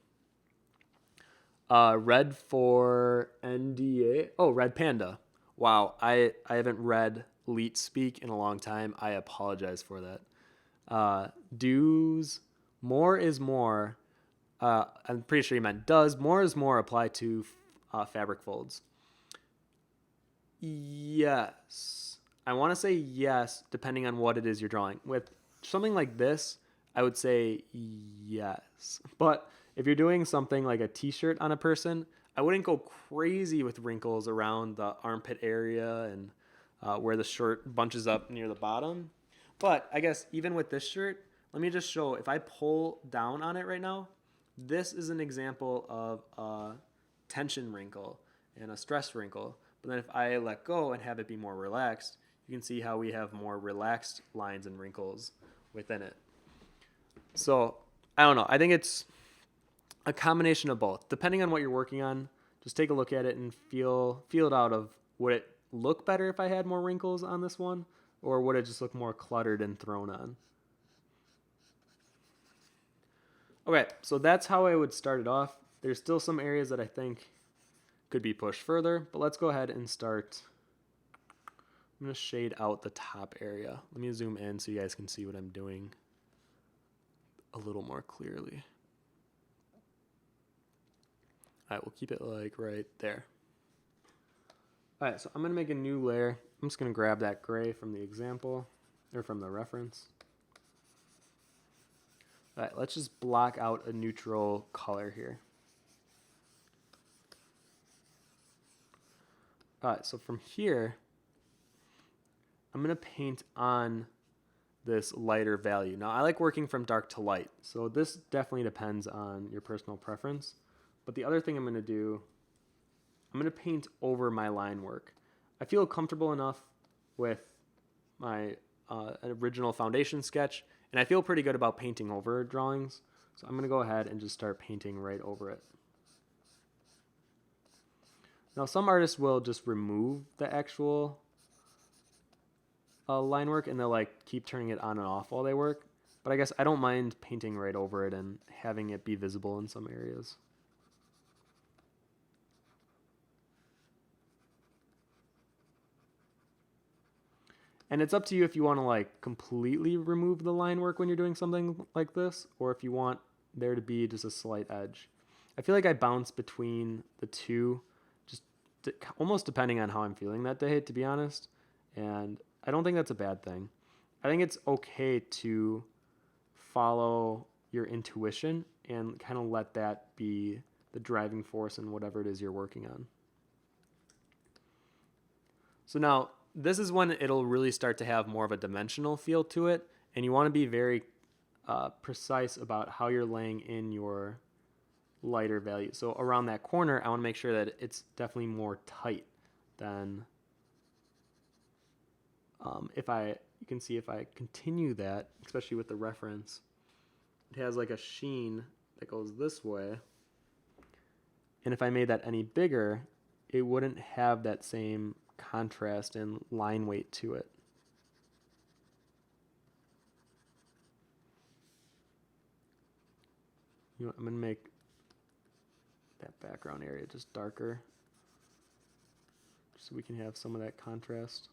Red for NDA. Oh, Red Panda. Wow, I haven't read Leet Speak in a long time. I apologize for that. Does more is more. I'm pretty sure you meant does more is more apply to fabric folds? Yes. I want to say yes, depending on what it is you're drawing. With something like this, I would say yes. But if you're doing something like a t-shirt on a person, I wouldn't go crazy with wrinkles around the armpit area and where the shirt bunches up near the bottom. But I guess even with this shirt, let me just show, if I pull down on it right now, this is an example of a tension wrinkle and a stress wrinkle. But then if I let go and have it be more relaxed, you can see how we have more relaxed lines and wrinkles within it. So I don't know. I think it's a combination of both. Depending on what you're working on, just take a look at it and feel it out of, would it look better if I had more wrinkles on this one, or would it just look more cluttered and thrown on? Okay, so that's how I would start it off. There's still some areas that I think could be pushed further, but let's go ahead and start. I'm going to shade out the top area. Let me zoom in so you guys can see what I'm doing a little more clearly. All right, we'll keep it like right there. All right, so I'm going to make a new layer. I'm just going to grab that gray from the example, or from the reference. All right, let's just block out a neutral color here. All right, so from here, I'm going to paint on this lighter value. Now, I like working from dark to light, so this definitely depends on your personal preference. But the other thing I'm going to do, I'm going to paint over my line work. I feel comfortable enough with my original foundation sketch, and I feel pretty good about painting over drawings. So I'm going to go ahead and just start painting right over it. Now, some artists will just remove the actual line work and they'll like keep turning it on and off while they work. But I guess I don't mind painting right over it and having it be visible in some areas. And it's up to you if you want to like completely remove the line work when you're doing something like this, or if you want there to be just a slight edge. I feel like I bounce between the two, just almost depending on how I'm feeling that day, to be honest. And I don't think that's a bad thing. I think it's okay to follow your intuition and kind of let that be the driving force in whatever it is you're working on. So now this is when it'll really start to have more of a dimensional feel to it, and you want to be very precise about how you're laying in your lighter value. So around that corner, I want to make sure that it's definitely more tight than you can see if I continue that, especially with the reference, it has like a sheen that goes this way. And if I made that any bigger, it wouldn't have that same contrast and line weight to it. You know, I'm going to make that background area just darker so we can have some of that contrast.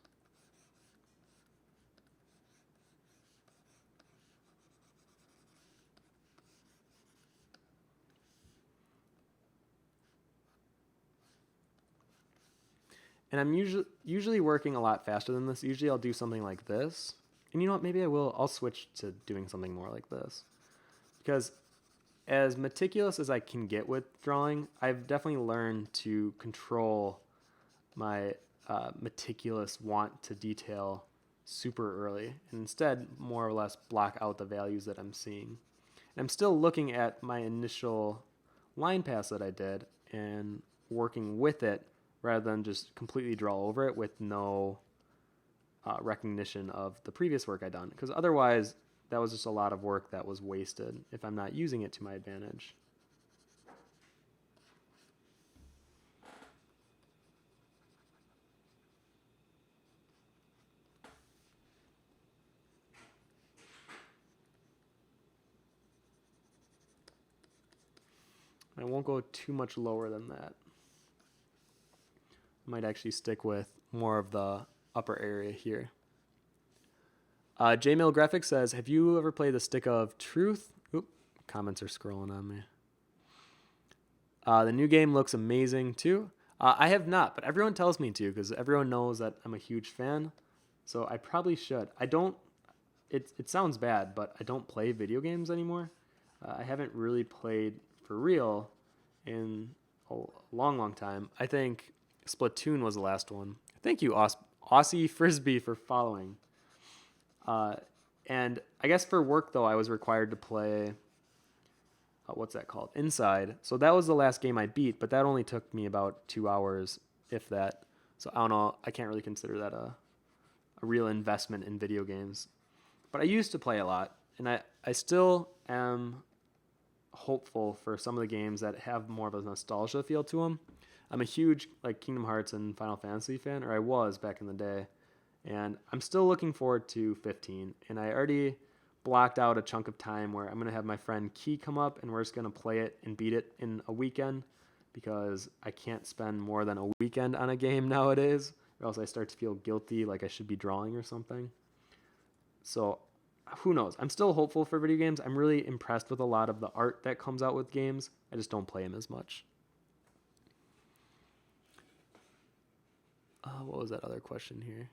And I'm usually working a lot faster than this. Usually I'll do something like this. And you know what? Maybe I'll switch to doing something more like this. Because as meticulous as I can get with drawing, I've definitely learned to control my meticulous want to detail super early. And instead, more or less block out the values that I'm seeing. And I'm still looking at my initial line pass that I did and working with it, rather than just completely draw over it with no recognition of the previous work I'd done. Because otherwise, that was just a lot of work that was wasted if I'm not using it to my advantage. I won't go too much lower than that. I might actually stick with more of the upper area here. JMail Graphics says, have you ever played the Stick of Truth? Oop, comments are scrolling on me. The new game looks amazing too. I have not, but everyone tells me to because everyone knows that I'm a huge fan. So I probably should. I don't, it sounds bad, but I don't play video games anymore. I haven't really played for real in a long time. I think Splatoon was the last one. Thank you, Aussie Frisbee, for following. And I guess for work, though, I was required to play, what's that called? Inside. So that was the last game I beat, but that only took me about 2 hours, if that. So I don't know. I can't really consider that a real investment in video games. But I used to play a lot, and I still am hopeful for some of the games that have more of a nostalgia feel to them. I'm a huge Kingdom Hearts and Final Fantasy fan, or I was back in the day. And I'm still looking forward to 15. And I already blocked out a chunk of time where I'm going to have my friend Key come up and we're just going to play it and beat it in a weekend, because I can't spend more than a weekend on a game nowadays, or else I start to feel guilty like I should be drawing or something. So who knows? I'm still hopeful for video games. I'm really impressed with a lot of the art that comes out with games. I just don't play them as much. What was that other question here?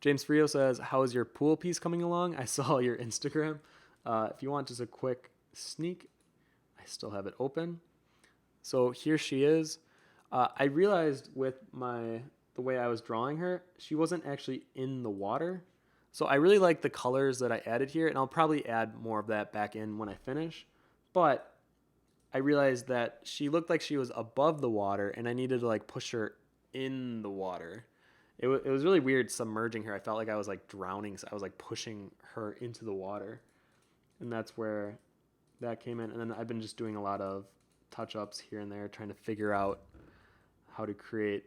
James Frio says, how is your pool piece coming along? I saw your Instagram. If you want just a quick sneak, I still have it open. So here she is. I realized with the way I was drawing her, she wasn't actually in the water. So I really like the colors that I added here, and I'll probably add more of that back in when I finish. But I realized that she looked like she was above the water, and I needed to push her in the water. It was really weird submerging her. I felt like I was drowning, so I was pushing her into the water. And that's where that came in. And then I've been just doing a lot of touch-ups here and there, trying to figure out how to create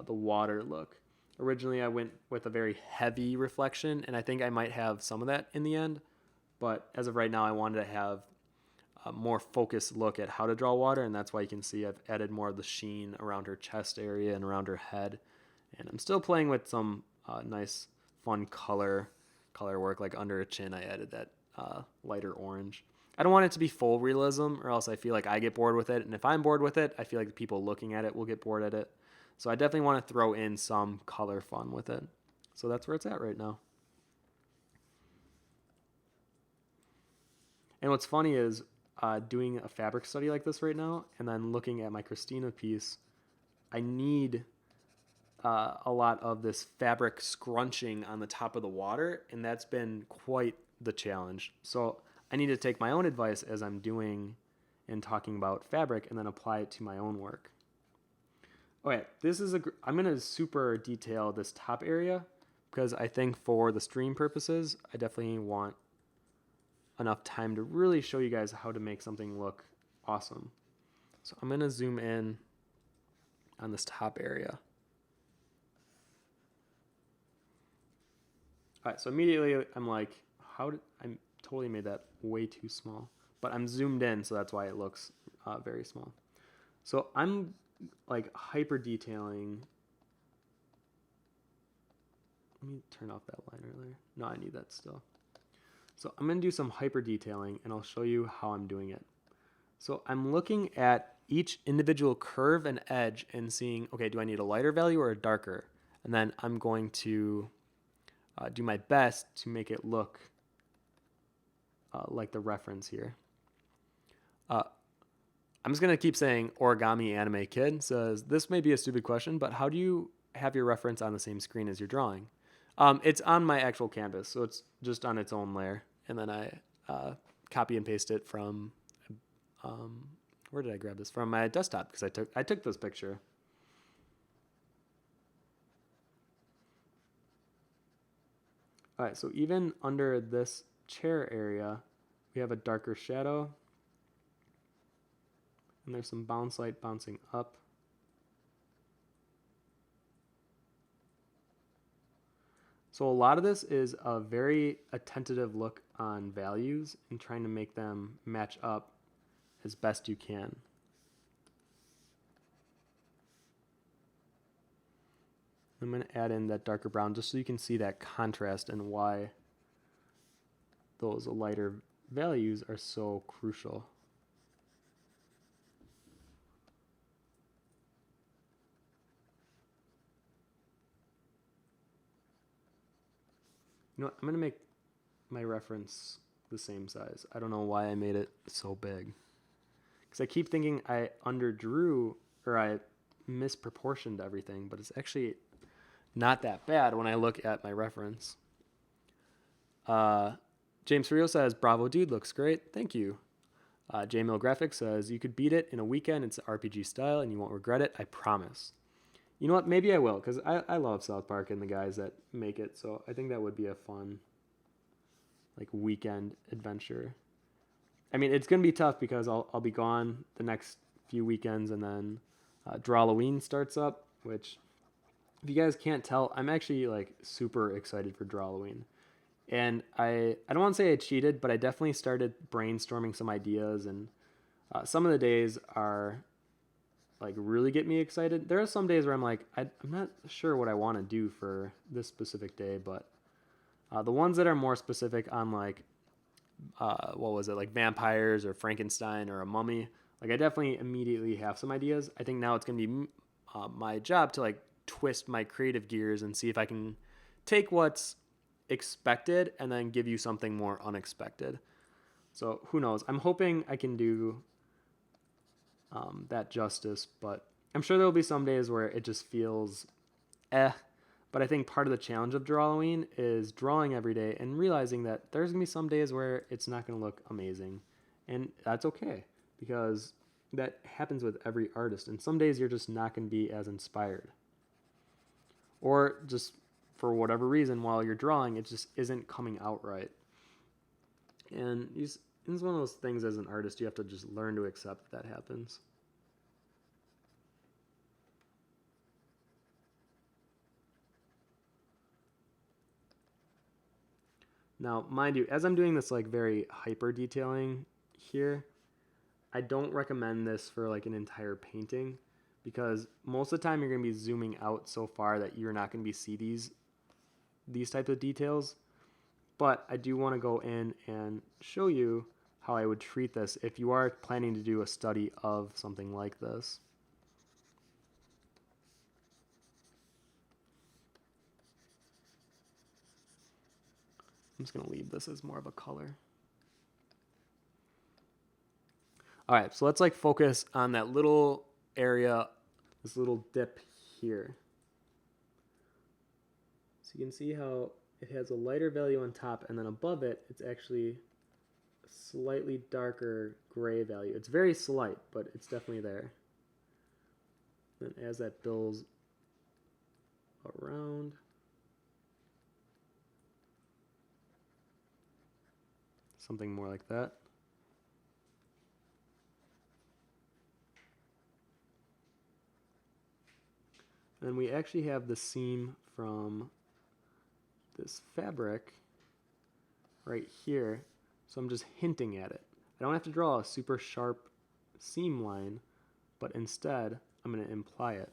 the water look. Originally, I went with a very heavy reflection, and I think I might have some of that in the end. But as of right now, I wanted to have a more focused look at how to draw water, and that's why you can see I've added more of the sheen around her chest area and around her head. And I'm still playing with some nice, fun color work. Like under her chin, I added that lighter orange. I don't want it to be full realism, or else I feel like I get bored with it. And if I'm bored with it, I feel like the people looking at it will get bored at it. So I definitely want to throw in some color fun with it. So that's where it's at right now. And what's funny is doing a fabric study like this right now and then looking at my Christina piece, I need a lot of this fabric scrunching on the top of the water, and that's been quite the challenge. So I need to take my own advice as I'm doing and talking about fabric and then apply it to my own work. Okay, I'm going to super detail this top area because I think for the stream purposes, I definitely want enough time to really show you guys how to make something look awesome. So I'm going to zoom in on this top area. All right, so immediately I'm like, I totally made that way too small, but I'm zoomed in, so that's why it looks very small. So I'm like hyper detailing. Let me turn off that line earlier. No, I need that still. So I'm going to do some hyper detailing, and I'll show you how I'm doing it. So I'm looking at each individual curve and edge and seeing, okay, do I need a lighter value or a darker? And then I'm going to do my best to make it look like the reference here. I'm just going to keep saying Origami Anime Kid says, this may be a stupid question, but how do you have your reference on the same screen as your drawing? It's on my actual canvas, so it's just on its own layer. And then I copy and paste it from, where did I grab this? From my desktop, because I took this picture. All right, so even under this chair area, we have a darker shadow. And there's some bounce light bouncing up. So a lot of this is a very attentive look on values and trying to make them match up as best you can. I'm going to add in that darker brown just so you can see that contrast and why those lighter values are so crucial. You know what? I'm going to make my reference the same size. I don't know why I made it so big. Because I keep thinking I underdrew or I misproportioned everything, but it's actually not that bad when I look at my reference. James Rio says, bravo dude, looks great. Thank you. JMill Graphics says, you could beat it in a weekend. It's RPG style and you won't regret it. I promise. You know what? Maybe I will, because I love South Park and the guys that make it. So I think that would be a fun like weekend adventure. I mean, it's going to be tough because I'll be gone the next few weekends, and then Drawloween starts up, which if you guys can't tell, I'm actually like super excited for Drawloween. And I don't want to say I cheated, but I definitely started brainstorming some ideas, and some of the days are like really get me excited. There are some days where I'm like, I'm not sure what I want to do for this specific day, but the ones that are more specific on like, what was it, like vampires or Frankenstein or a mummy, like I definitely immediately have some ideas. I think now it's going to be my job to like twist my creative gears and see if I can take what's expected and then give you something more unexpected. So who knows? I'm hoping I can do that justice, but I'm sure there'll be some days where it just feels But I think part of the challenge of Drawloween is drawing every day and realizing that there's going to be some days where it's not going to look amazing. And that's okay, because that happens with every artist. And some days you're just not going to be as inspired. Or just for whatever reason, while you're drawing, it just isn't coming out right. And it's one of those things as an artist, you have to just learn to accept that happens. Now, mind you, as I'm doing this like very hyper detailing here, I don't recommend this for like an entire painting, because most of the time you're going to be zooming out so far that you're not going to be see these types of details. But I do want to go in and show you how I would treat this if you are planning to do a study of something like this. I'm just going to leave this as more of a color. All right, so let's like focus on that little area, this little dip here. So you can see how it has a lighter value on top, and then above it, it's actually a slightly darker gray value. It's very slight, but it's definitely there. And as that builds around, something more like that. And then we actually have the seam from this fabric right here. So I'm just hinting at it. I don't have to draw a super sharp seam line, but instead I'm going to imply it.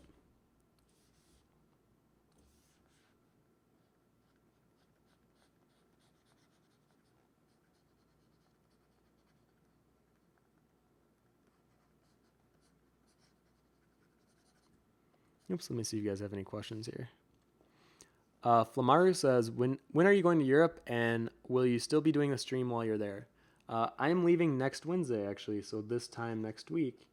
Oops, let me see if you guys have any questions here. Flamaru says, when are you going to Europe, and will you still be doing a stream while you're there? I'm leaving next Wednesday, actually, so this time next week.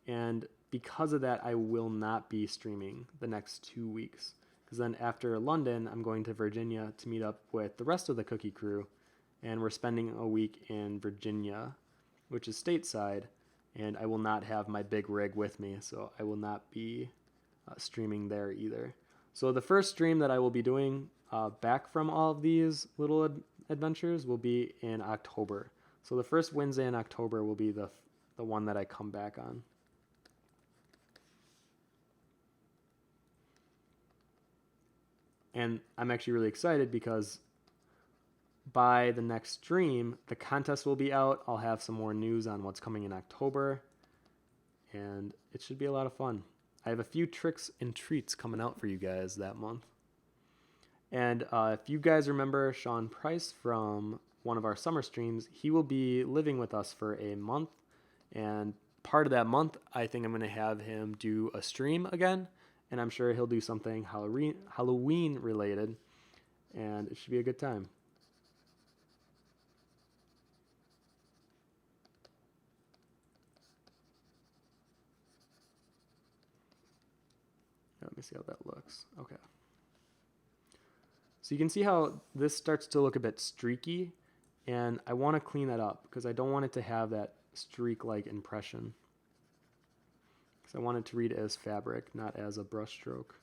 And because of that, I will not be streaming the next 2 weeks. Because then after London, I'm going to Virginia to meet up with the rest of the Cookie crew. And we're spending a week in Virginia, which is stateside. And I will not have my big rig with me, so I will not be streaming there either. So the first stream that I will be doing back from all of these little adventures will be in October. So the first Wednesday in October will be the one that I come back on. And I'm actually really excited because by the next stream, the contest will be out. I'll have some more news on what's coming in October, and it should be a lot of fun. I have a few tricks and treats coming out for you guys that month. And if you guys remember Sean Price from one of our summer streams, he will be living with us for a month. And part of that month, I think I'm going to have him do a stream again. And I'm sure he'll do something Halloween related. And it should be a good time. Let me see how that looks. Okay. So you can see how this starts to look a bit streaky, and I want to clean that up because I don't want it to have that streak-like impression. Because I want it to read as fabric, not as a brush stroke.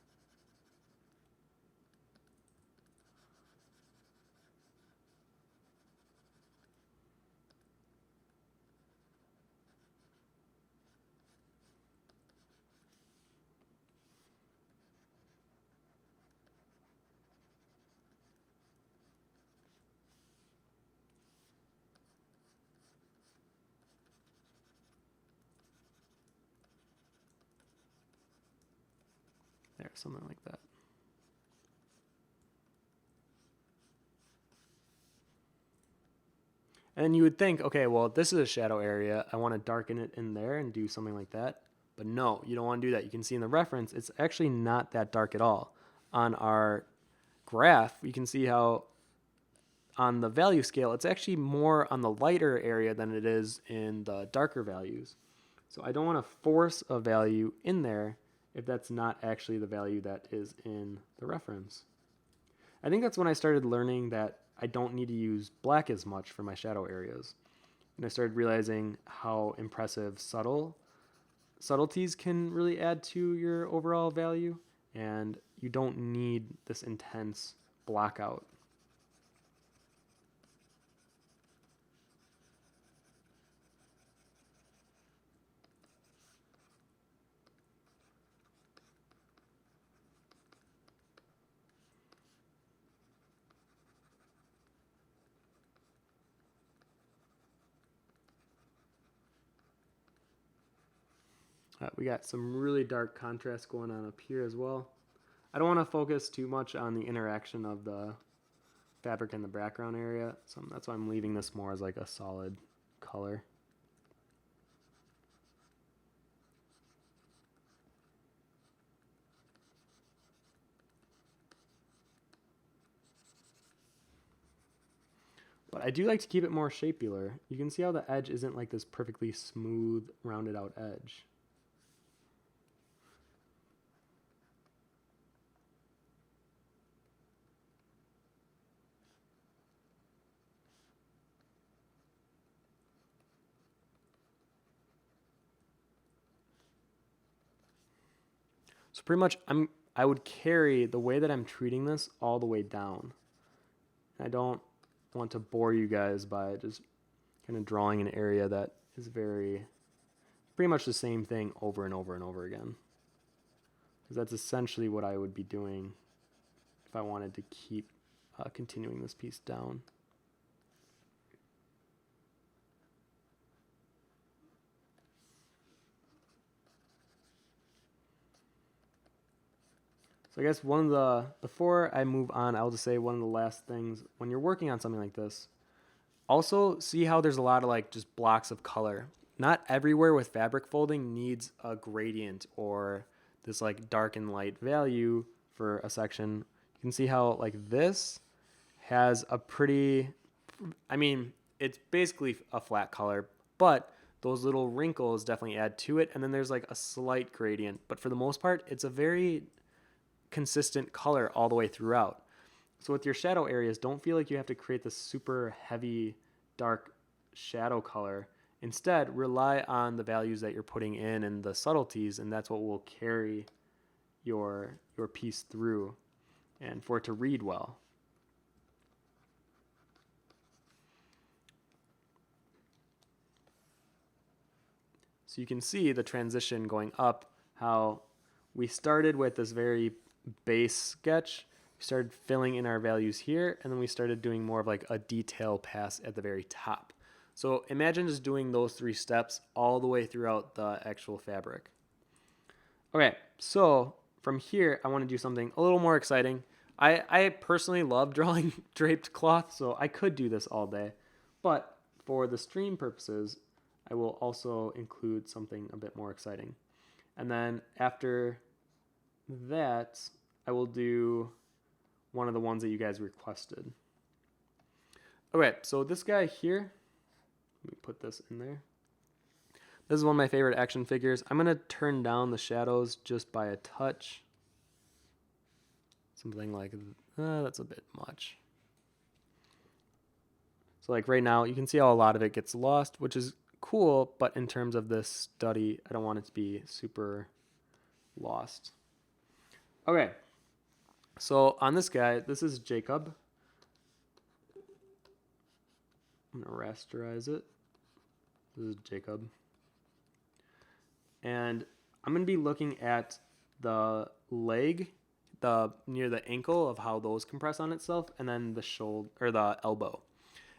There, something like that. And you would think, okay, well, this is a shadow area. I want to darken it in there and do something like that. But no, you don't want to do that. You can see in the reference, it's actually not that dark at all. On our graph, you can see how on the value scale, it's actually more on the lighter area than it is in the darker values. So I don't want to force a value in there if that's not actually the value that is in the reference. I think that's when I started learning that I don't need to use black as much for my shadow areas. And I started realizing how impressive subtleties can really add to your overall value, and you don't need this intense blackout. We got some really dark contrast going on up here as well. I don't want to focus too much on the interaction of the fabric in the background area, so that's why I'm leaving this more as like a solid color. But I do like to keep it more shapular. You can see how the edge isn't like this perfectly smooth, rounded out edge. So pretty much I would carry the way that I'm treating this all the way down. I don't want to bore you guys by just kind of drawing an area that is pretty much the same thing over and over and over again. Because that's essentially what I would be doing if I wanted to keep continuing this piece down. So I guess before I move on, I'll just say one of the last things when you're working on something like this, also see how there's a lot of like just blocks of color. Not everywhere with fabric folding needs a gradient or this like dark and light value for a section. You can see how like this has a pretty, I mean, it's basically a flat color, but those little wrinkles definitely add to it. And then there's like a slight gradient, but for the most part, it's a very consistent color all the way throughout. So with your shadow areas, don't feel like you have to create this super heavy, dark shadow color. Instead, rely on the values that you're putting in and the subtleties, and that's what will carry your piece through and for it to read well. So you can see the transition going up, how we started with this very base sketch. We started filling in our values here, and then we started doing more of like a detail pass at the very top. So imagine just doing those 3 steps all the way throughout the actual fabric. Okay, so from here, I want to do something a little more exciting. I personally love drawing draped cloth, so I could do this all day. But for the stream purposes, I will also include something a bit more exciting. And then after that, I will do one of the ones that you guys requested. Okay, so this guy here, let me put this in there. This is one of my favorite action figures. I'm going to turn down the shadows just by a touch. Something like, that's a bit much. So like right now, you can see how a lot of it gets lost, which is cool, but in terms of this study, I don't want it to be super lost. Okay, so on this guy, this is Jacob. I'm gonna rasterize it. This is Jacob. And I'm gonna be looking at the leg, near the ankle of how those compress on itself, and then the shoulder or the elbow.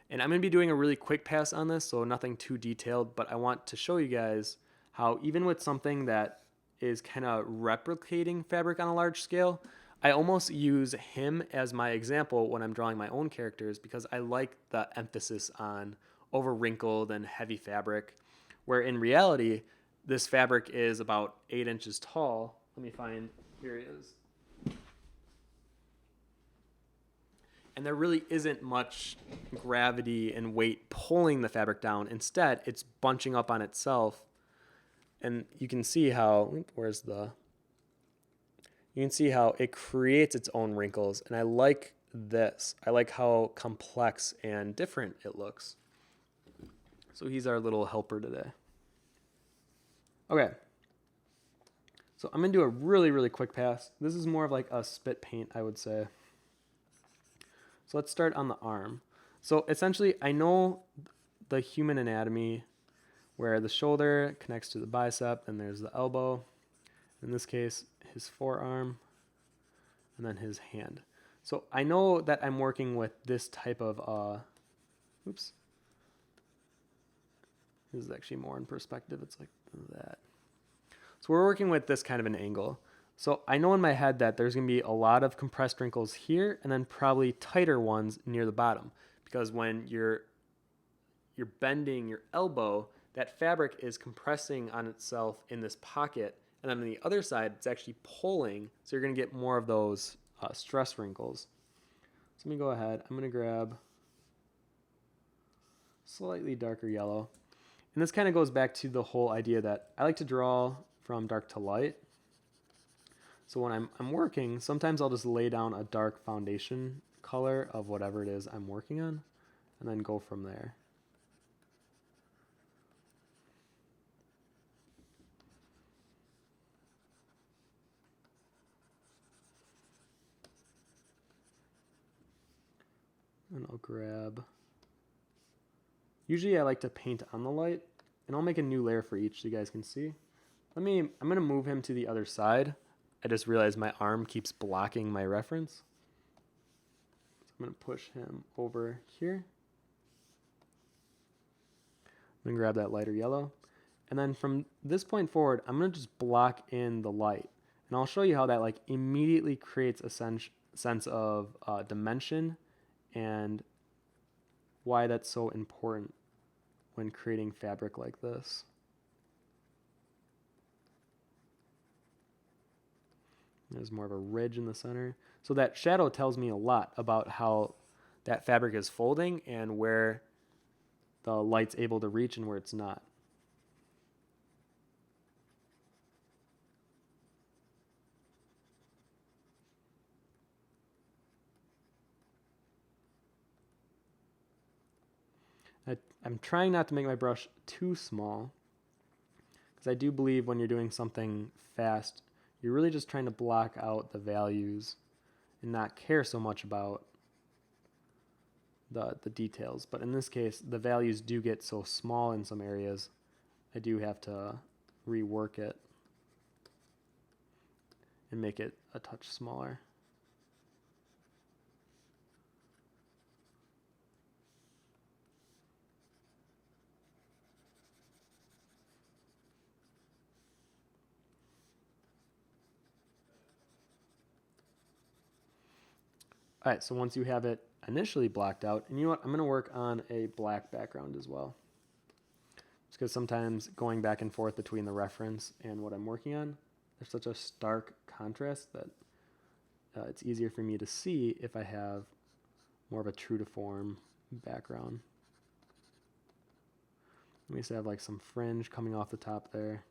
And I'm gonna be doing a really quick pass on this, so nothing too detailed, but I want to show you guys how even with something that is kind of replicating fabric on a large scale, I almost use him as my example when I'm drawing my own characters because I like the emphasis on over wrinkled and heavy fabric, where in reality, this fabric is about 8 inches tall. Let me find, here he is. And there really isn't much gravity and weight pulling the fabric down. Instead, it's bunching up on itself. And you can see how, you can see how it creates its own wrinkles. And I like this. I like how complex and different it looks. So he's our little helper today. Okay. So I'm going to do a really, really quick pass. This is more of like a spit paint, I would say. So let's start on the arm. So essentially, I know the human anatomy where the shoulder connects to the bicep, and there's the elbow. In this case, his forearm, and then his hand. So I know that I'm working with this type of, oops. This is actually more in perspective. It's like that. So we're working with this kind of an angle. So I know in my head that there's going to be a lot of compressed wrinkles here and then probably tighter ones near the bottom. Because when you're bending your elbow, that fabric is compressing on itself in this pocket. And then on the other side, it's actually pulling. So you're going to get more of those stress wrinkles. So let me go ahead. I'm going to grab slightly darker yellow. And this kind of goes back to the whole idea that I like to draw from dark to light. So when I'm working, sometimes I'll just lay down a dark foundation color of whatever it is I'm working on, and then go from there. And I'll grab, usually I like to paint on the light, and I'll make a new layer for each so you guys can see. I'm gonna move him to the other side. I just realized my arm keeps blocking my reference. So I'm gonna push him over here. I'm gonna grab that lighter yellow. And then from this point forward, I'm gonna just block in the light. And I'll show you how that like immediately creates a sense of dimension and why that's so important when creating fabric like this. There's more of a ridge in the center. So that shadow tells me a lot about how that fabric is folding and where the light's able to reach and where it's not. I'm trying not to make my brush too small, because I do believe when you're doing something fast, you're really just trying to block out the values and not care so much about the details. But in this case, the values do get so small in some areas, I do have to rework it and make it a touch smaller. All right, so once you have it initially blocked out, and you know what, I'm going to work on a black background as well. Just because sometimes going back and forth between the reference and what I'm working on, there's such a stark contrast that it's easier for me to see if I have more of a true to form background. We used to have like some fringe coming off the top there.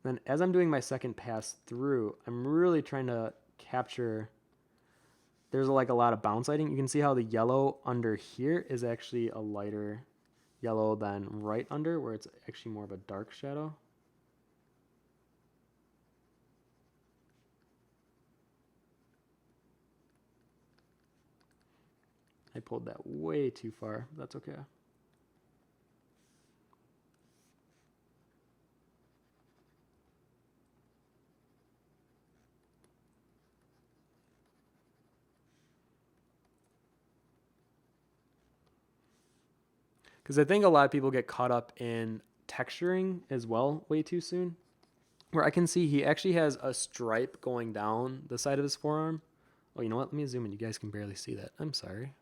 Then as I'm doing my second pass through, I'm really trying to capture, there's like a lot of bounce lighting. You can see how the yellow under here is actually a lighter yellow than right under, where it's actually more of a dark shadow. I pulled that way too far. That's okay. Because I think a lot of people get caught up in texturing as well way too soon. Where I can see he actually has a stripe going down the side of his forearm. Oh, you know what? Let me zoom in. You guys can barely see that. I'm sorry.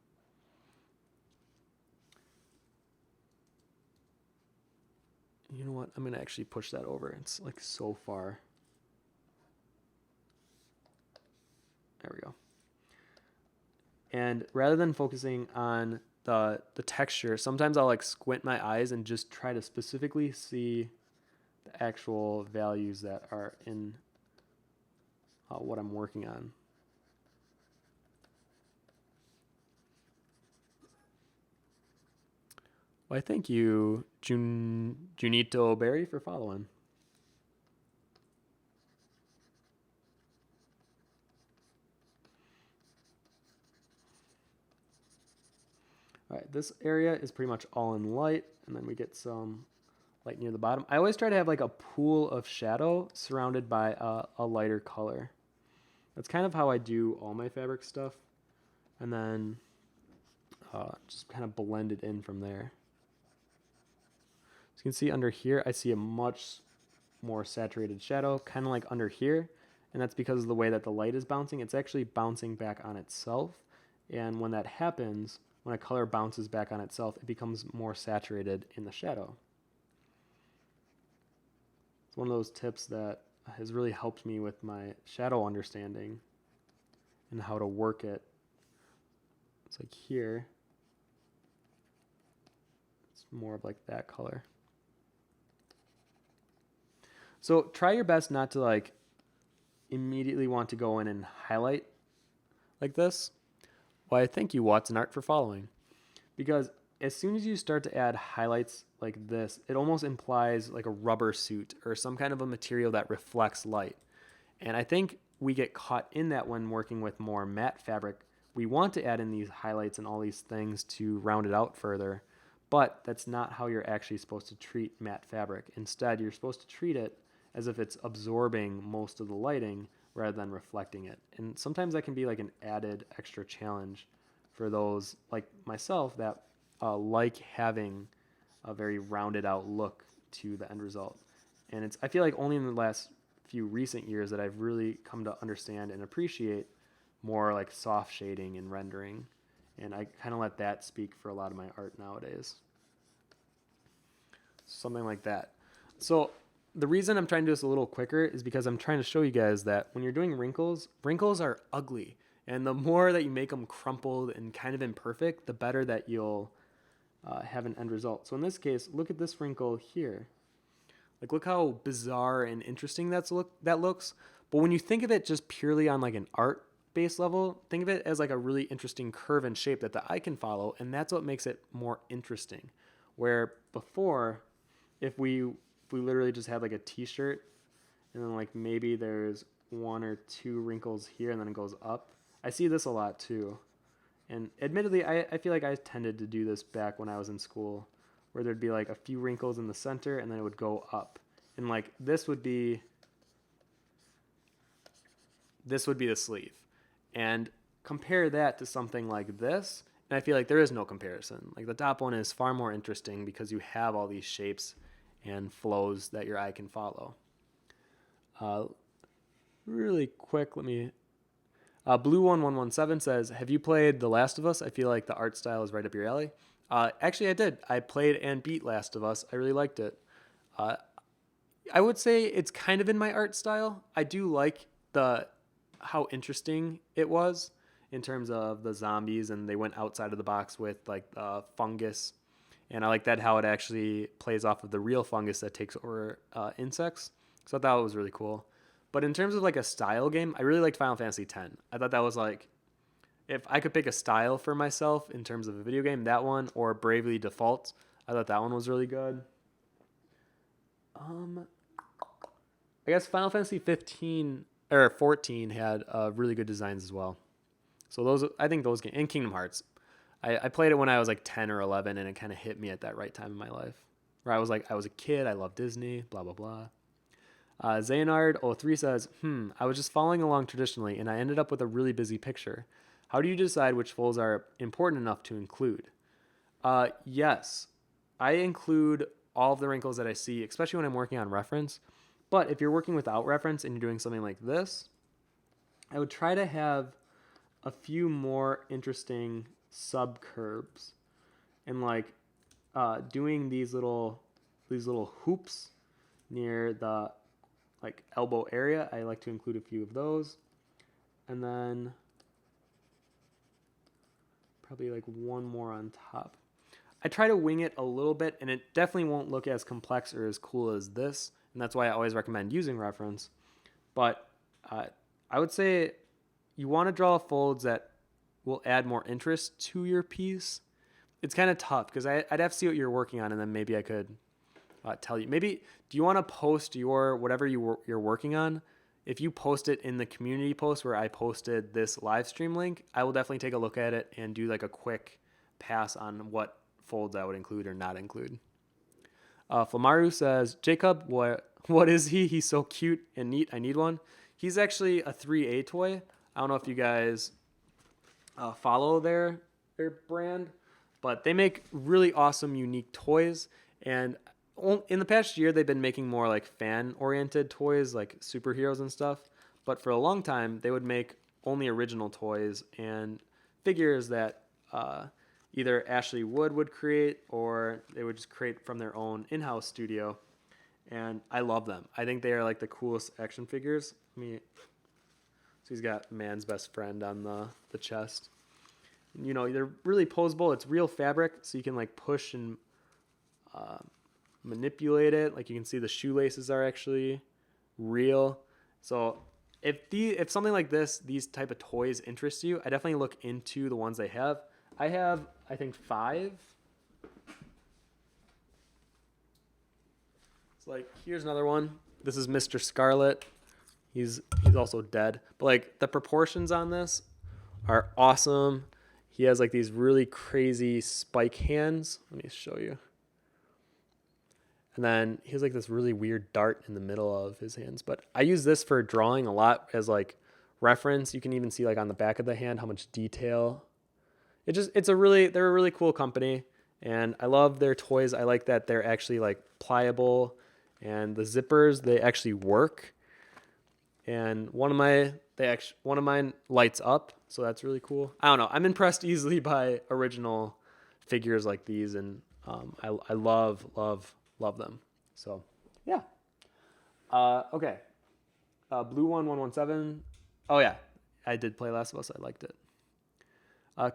You know what? I'm going to actually push that over. It's like so far. There we go. And rather than focusing on the texture, sometimes I'll like squint my eyes and just try to specifically see the actual values that are in what I'm working on. Well, I thank you, Junito Berry, for following. All right, this area is pretty much all in light, and then we get some light near the bottom. I always try to have like a pool of shadow surrounded by a lighter color. That's kind of how I do all my fabric stuff, and then just kind of blend it in from there. So you can see under here, I see a much more saturated shadow, kind of like under here, and that's because of the way that the light is bouncing. It's actually bouncing back on itself, and when that happens, when a color bounces back on itself, it becomes more saturated in the shadow. It's one of those tips that has really helped me with my shadow understanding. and how to work it. It's like here. It's more of like that color. So try your best not to like immediately want to go in and highlight like this. Why, thank you, Watson Art, for following. Because as soon as you start to add highlights like this, it almost implies like a rubber suit or some kind of a material that reflects light. And I think we get caught in that when working with more matte fabric. We want to add in these highlights and all these things to round it out further, but that's not how you're actually supposed to treat matte fabric. Instead, you're supposed to treat it as if it's absorbing most of the lighting rather than reflecting it. And sometimes that can be like an added extra challenge for those like myself that like having a very rounded out look to the end result. And I feel like only in the last few recent years that I've really come to understand and appreciate more like soft shading and rendering. And I kind of let that speak for a lot of my art nowadays. Something like that. So the reason I'm trying to do this a little quicker is because I'm trying to show you guys that when you're doing wrinkles, wrinkles are ugly. And the more that you make them crumpled and kind of imperfect, the better that you'll have an end result. So in this case, look at this wrinkle here. Like, look how bizarre and interesting that looks. But when you think of it just purely on like an art base level, think of it as like a really interesting curve and shape that the eye can follow, and that's what makes it more interesting. Where before, if we literally just had like a t-shirt and then like maybe there's one or two wrinkles here and then it goes up. I see this a lot too. And admittedly, I feel like I tended to do this back when I was in school, where there'd be like a few wrinkles in the center and then it would go up. And like this would be the sleeve. And compare that to something like this, and I feel like there is no comparison. Like the top one is far more interesting because you have all these shapes and flows that your eye can follow. Really quick, let me... Blue1117 says, have you played The Last of Us? I feel like the art style is right up your alley. Actually, I did. I played and beat Last of Us. I really liked it. I would say it's kind of in my art style. I do like how interesting it was in terms of the zombies, and they went outside of the box with like fungus. And I like that how it actually plays off of the real fungus that takes over insects. So I thought it was really cool. But in terms of like a style game, I really liked Final Fantasy X. I thought that was like, if I could pick a style for myself in terms of a video game, that one, or Bravely Default, I thought that one was really good. I guess Final Fantasy 15 or 14 had really good designs as well. So I think those games, and Kingdom Hearts. I played it when I was like 10 or 11, and it kind of hit me at that right time in my life, where I was a kid, I loved Disney, blah, blah, blah. Zaynard03 says, I was just following along traditionally, and I ended up with a really busy picture. How do you decide which folds are important enough to include? Yes, I include all of the wrinkles that I see, especially when I'm working on reference. But if you're working without reference and you're doing something like this, I would try to have a few more interesting subcurves and like doing these little hoops near the like elbow area. I like to include a few of those, and then probably like one more on top. I try to wing it a little bit, and it definitely won't look as complex or as cool as this, and that's why I always recommend using reference. But I would say you want to draw folds that will add more interest to your piece. It's kind of tough because I'd have to see what you're working on, and then maybe I could tell you. Maybe, do you want to post your whatever you're working on? If you post it in the community post where I posted this live stream link, I will definitely take a look at it and do like a quick pass on what folds I would include or not include. Flamaru says, Jacob, what is he? He's so cute and neat. I need one. He's actually a 3A toy. I don't know if you guys follow their brand, but they make really awesome, unique toys. And in the past year, they've been making more like fan-oriented toys, like superheroes and stuff. But for a long time, they would make only original toys and figures that either Ashley Wood would create or they would just create from their own in-house studio. And I love them. I think they are like the coolest action figures. So he's got man's best friend on the chest. You know, they're really posable. It's real fabric, so you can like push and manipulate it. Like you can see the shoelaces are actually real. So if something like this, these type of toys interest you, I definitely look into the ones they have. I have, I think, 5. It's like, here's another one. This is Mr. Scarlet. He's also dead. But like the proportions on this are awesome. He has like these really crazy spike hands. Let me show you. And then he has like this really weird dart in the middle of his hands. But I use this for drawing a lot as like reference. You can even see like on the back of the hand how much detail. They're a really cool company, and I love their toys. I like that they're actually like pliable, and the zippers, they actually work. And one of mine lights up, so that's really cool. I don't know. I'm impressed easily by original figures like these, and I love them. So yeah. Okay. Blue 1117. Oh yeah, I did play Last of Us. I liked it.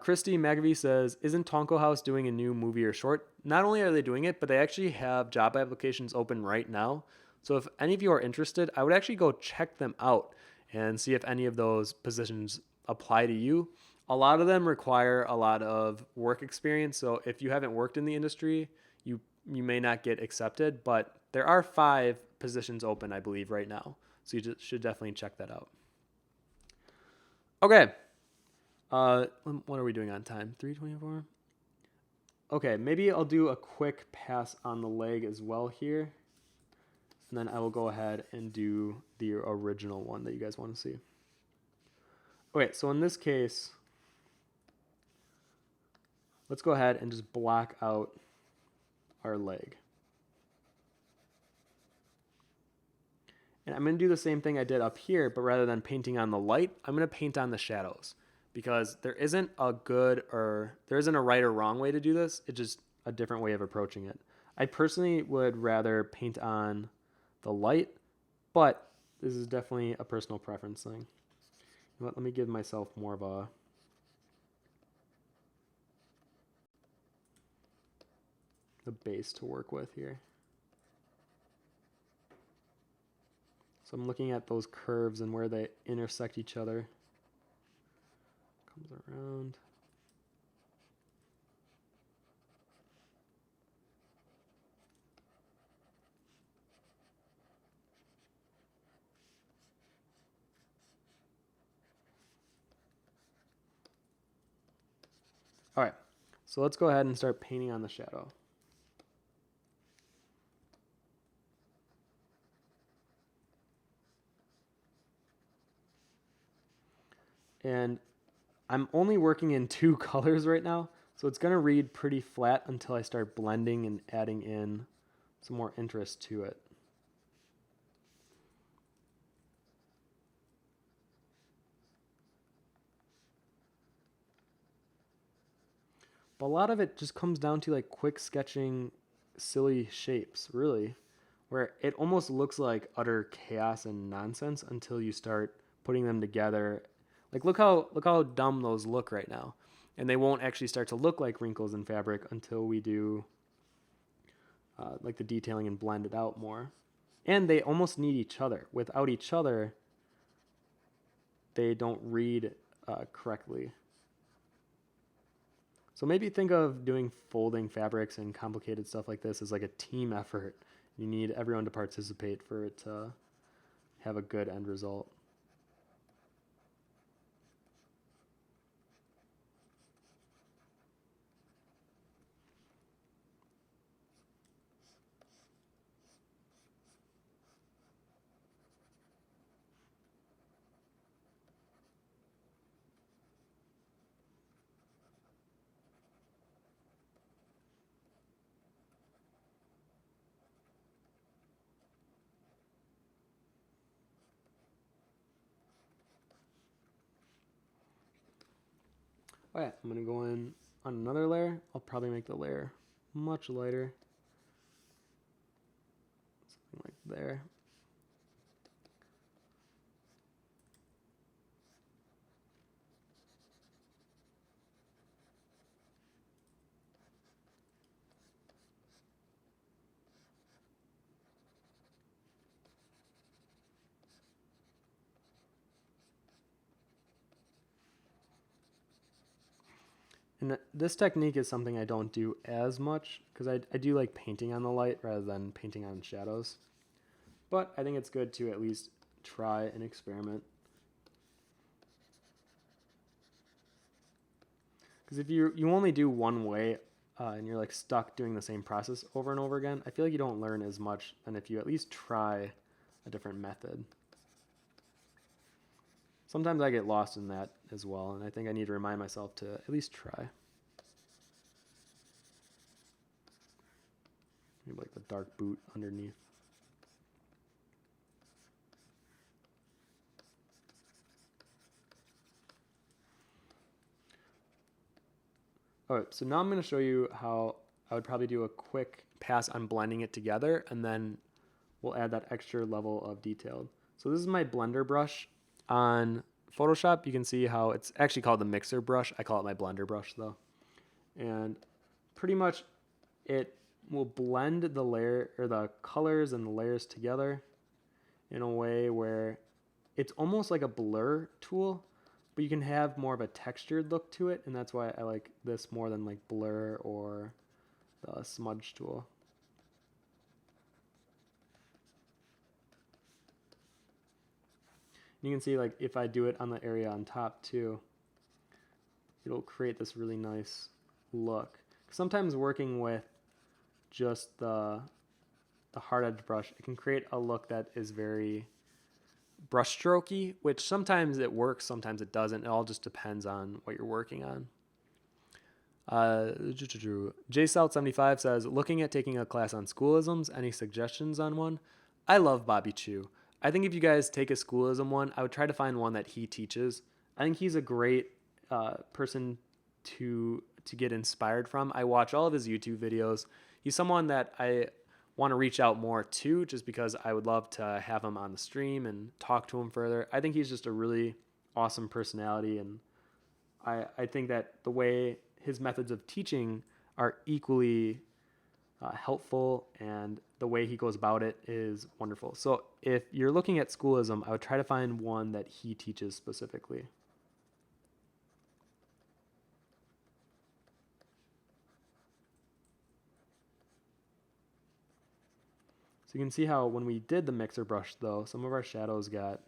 Christy McAvee says, isn't Tonko House doing a new movie or short? Not only are they doing it, but they actually have job applications open right now. So if any of you are interested, I would actually go check them out and see if any of those positions apply to you. A lot of them require a lot of work experience. So if you haven't worked in the industry, you may not get accepted, but there are 5 positions open, I believe, right now. So you should definitely check that out. Okay. What are we doing on time? 3:24. Okay, maybe I'll do a quick pass on the leg as well here. And then I will go ahead and do the original one that you guys want to see. Okay, so in this case, let's go ahead and just block out our leg. And I'm going to do the same thing I did up here, but rather than painting on the light, I'm going to paint on the shadows. Because there isn't a right or wrong way to do this. It's just a different way of approaching it. I personally would rather paint on the light, but this is definitely a personal preference thing. Let me give myself more of a base to work with here. So I'm looking at those curves and where they intersect each other. Comes around. All right, so let's go ahead and start painting on the shadow. And I'm only working in 2 colors right now, so it's going to read pretty flat until I start blending and adding in some more interest to it. But a lot of it just comes down to like quick sketching silly shapes, really, where it almost looks like utter chaos and nonsense until you start putting them together. Like look how dumb those look right now. And they won't actually start to look like wrinkles in fabric until we do like the detailing and blend it out more. And they almost need each other. Without each other, they don't read correctly. So maybe think of doing folding fabrics and complicated stuff like this as like a team effort. You need everyone to participate for it to have a good end result. All right, I'm going to go in on another layer. I'll probably make the layer much lighter. Something like there. And this technique is something I don't do as much because I do like painting on the light rather than painting on shadows. But I think it's good to at least try and experiment. Because if you only do one way and you're like stuck doing the same process over and over again, I feel like you don't learn as much than if you at least try a different method. Sometimes I get lost in that as well, and I think I need to remind myself to at least try. Maybe like the dark boot underneath. Alright, so now I'm going to show you how I would probably do a quick pass on blending it together, and then we'll add that extra level of detail. So this is my blender brush. On Photoshop, you can see how it's actually called the mixer brush. I call it my blender brush though. And pretty much it will blend the layer or the colors and the layers together in a way where it's almost like a blur tool, but you can have more of a textured look to it, and that's why I like this more than like blur or the smudge tool. You can see like if I do it on the area on top too, it'll create this really nice look. Sometimes working with just the hard edge brush, it can create a look that is very brush strokey, which sometimes it works, sometimes it doesn't. It all just depends on what you're working on. JSouth75 says, looking at taking a class on schoolisms, any suggestions on one? I love Bobby Chu. I think if you guys take a schoolism one, I would try to find one that he teaches. I think he's a great person to get inspired from. I watch all of his YouTube videos. He's someone that I want to reach out more to just because I would love to have him on the stream and talk to him further. I think he's just a really awesome personality, and I think that the way his methods of teaching are equally helpful, and the way he goes about it is wonderful. So if you're looking at schoolism, I would try to find one that he teaches specifically. So you can see how when we did the mixer brush though, some of our shadows got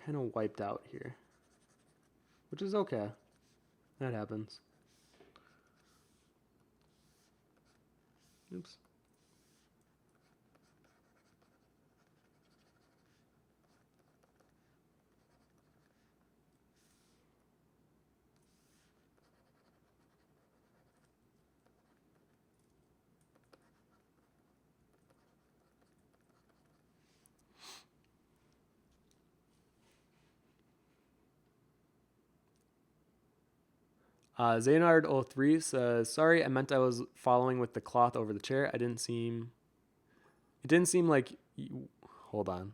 kind of wiped out here, which is okay. That happens. Oops. Zaynard03 says, sorry, I meant I was following with the cloth over the chair. It didn't seem like you, hold on.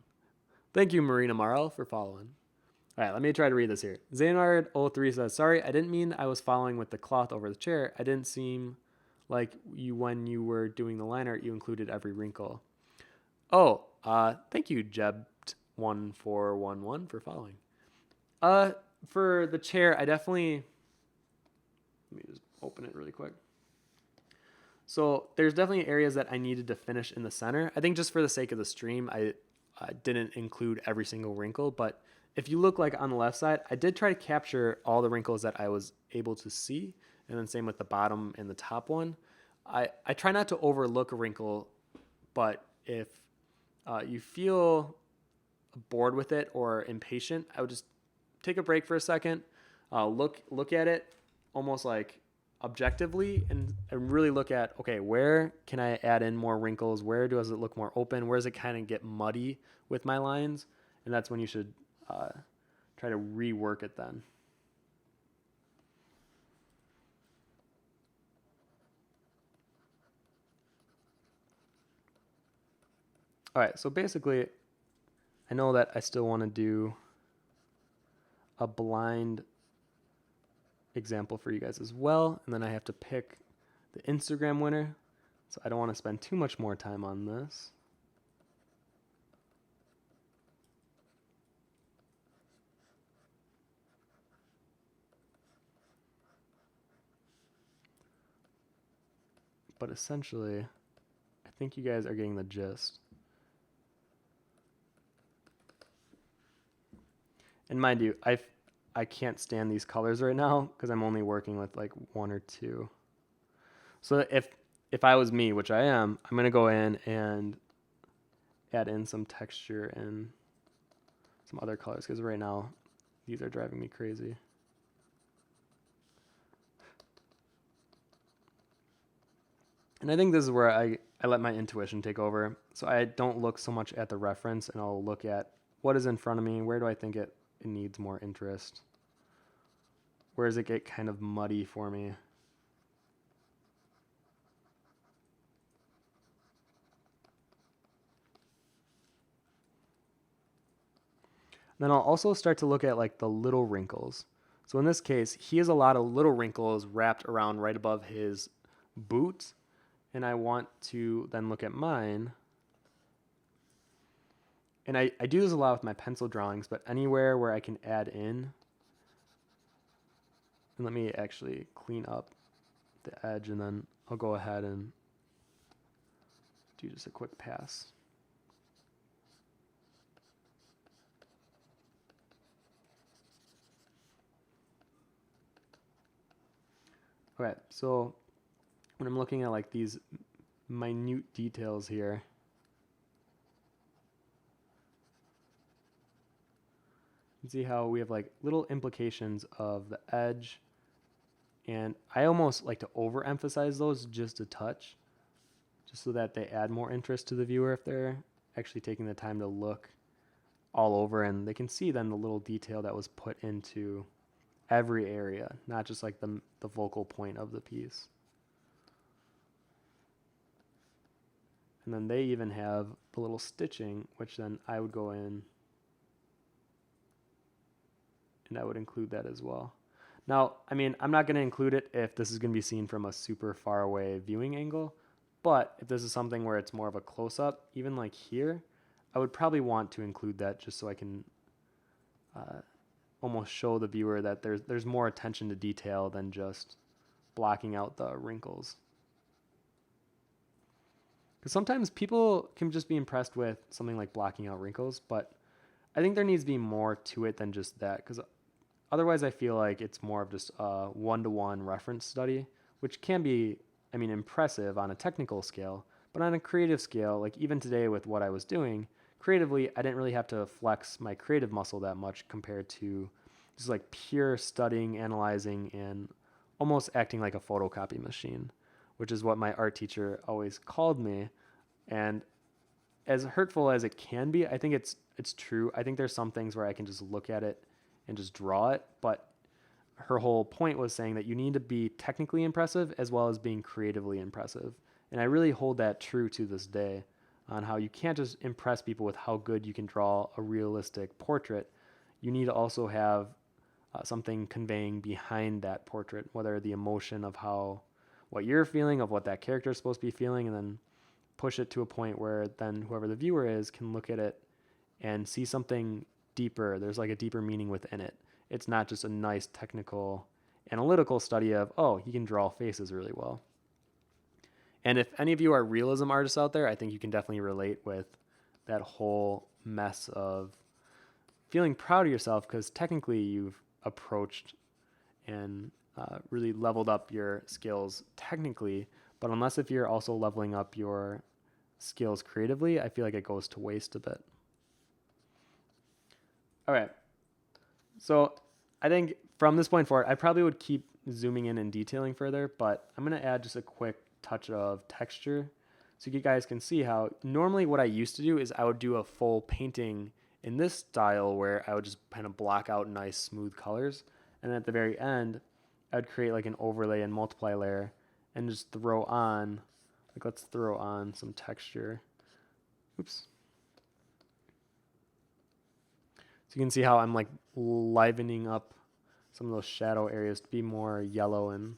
Thank you, Marina Marl, for following. All right, let me try to read this here. Zaynard03 says, sorry, I didn't mean I was following with the cloth over the chair. I didn't seem like you when you were doing the line art, you included every wrinkle. Oh, thank you, Jeb1411 for following. For the chair, I definitely, let me just open it really quick. So there's definitely areas that I needed to finish in the center. I think just for the sake of the stream, I didn't include every single wrinkle, but if you look like on the left side, I did try to capture all the wrinkles that I was able to see, and then same with the bottom and the top one. I try not to overlook a wrinkle, but if you feel bored with it or impatient, I would just take a break for a second, look at it almost like objectively, and really look at, okay, where can I add in more wrinkles? Where does it look more open? Where does it kind of get muddy with my lines? And that's when you should try to rework it then. All right, so basically, I know that I still want to do a blind example for you guys as well, and then I have to pick the Instagram winner, so I don't want to spend too much more time on this. but essentially, I think you guys are getting the gist. And mind you, I can't stand these colors right now because I'm only working with like one or two. So if I was me, which I am, I'm gonna go in and add in some texture and some other colors because right now these are driving me crazy. And I think this is where I let my intuition take over. So I don't look so much at the reference and I'll look at what is in front of me. Where do I think it needs more interest? Where does it get kind of muddy for me? Then I'll also start to look at like the little wrinkles. So in this case, he has a lot of little wrinkles wrapped around right above his boot. And I want to then look at mine. And I do this a lot with my pencil drawings, but anywhere where I can add in. And let me actually clean up the edge and then I'll go ahead and do just a quick pass. Okay, so when I'm looking at like these minute details here, you can see how we have like little implications of the edge, and I almost like to overemphasize those just a touch, just so that they add more interest to the viewer if they're actually taking the time to look all over, and they can see then the little detail that was put into every area, not just like the focal point of the piece. And then they even have the little stitching, which then I would go in and I would include that as well. Now, I mean, I'm not going to include it if this is going to be seen from a super far away viewing angle, but if this is something where it's more of a close-up, even like here, I would probably want to include that just so I can almost show the viewer that there's more attention to detail than just blocking out the wrinkles. Because sometimes people can just be impressed with something like blocking out wrinkles, but I think there needs to be more to it than just that, because otherwise I feel like it's more of just a one-to-one reference study, which can be, I mean, impressive on a technical scale, but on a creative scale, like even today with what I was doing, creatively, I didn't really have to flex my creative muscle that much compared to just like pure studying, analyzing, and almost acting like a photocopy machine, which is what my art teacher always called me. And as hurtful as it can be, I think it's true. I think there's some things where I can just look at it and just draw it, but her whole point was saying that you need to be technically impressive as well as being creatively impressive. And I really hold that true to this day on how you can't just impress people with how good you can draw a realistic portrait. You need to also have something conveying behind that portrait, whether the emotion of what you're feeling, of what that character is supposed to be feeling, and then push it to a point where then whoever the viewer is can look at it and see something deeper. There's like a deeper meaning within it. It's not just a nice technical analytical study of, oh, he can draw faces really well. And if any of you are realism artists out there, I think you can definitely relate with that whole mess of feeling proud of yourself because technically you've approached and really leveled up your skills technically, but unless if you're also leveling up your skills creatively, I feel like it goes to waste a bit. All right. So I think from this point forward, I probably would keep zooming in and detailing further, but I'm going to add just a quick touch of texture so you guys can see how normally what I used to do is I would do a full painting in this style where I would just kind of block out nice smooth colors. And at the very end, I would create like an overlay and multiply layer and just throw on, like let's throw on some texture. Oops. So you can see how I'm like livening up some of those shadow areas to be more yellow and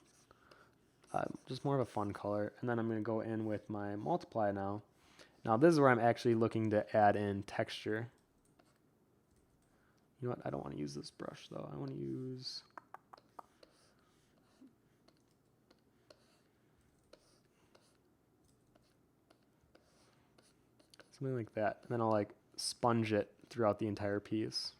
just more of a fun color. And then I'm going to go in with my multiply now. Now this is where I'm actually looking to add in texture. You know what? I don't want to use this brush though. I want to use... something like that. And then I'll like sponge it throughout the entire piece.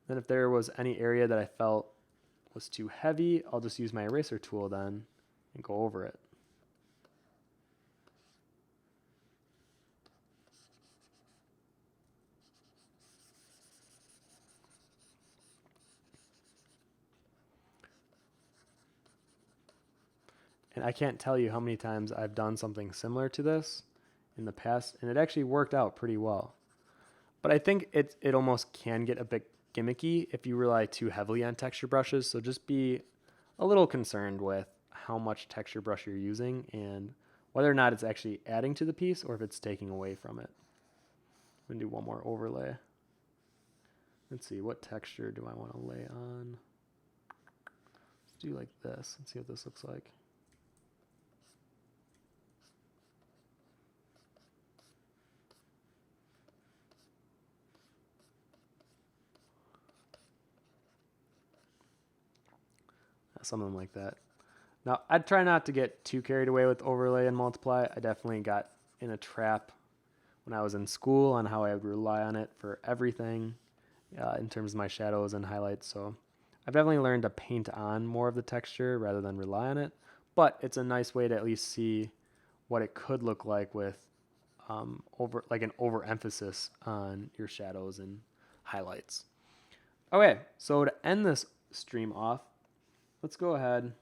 Then if there was any area that I felt was too heavy, I'll just use my eraser tool then and go over it. And I can't tell you how many times I've done something similar to this in the past, and it actually worked out pretty well. But I think it almost can get a bit gimmicky if you rely too heavily on texture brushes, so just be a little concerned with how much texture brush you're using and whether or not it's actually adding to the piece or if it's taking away from it. I'm going to do one more overlay. Let's see, what texture do I want to lay on? Let's do like this and see what this looks like. Something like that. Now, I'd try not to get too carried away with overlay and multiply. I definitely got in a trap when I was in school on how I would rely on it for everything in terms of my shadows and highlights. So I've definitely learned to paint on more of the texture rather than rely on it. But it's a nice way to at least see what it could look like with an overemphasis on your shadows and highlights. Okay, so to end this stream off, let's go ahead.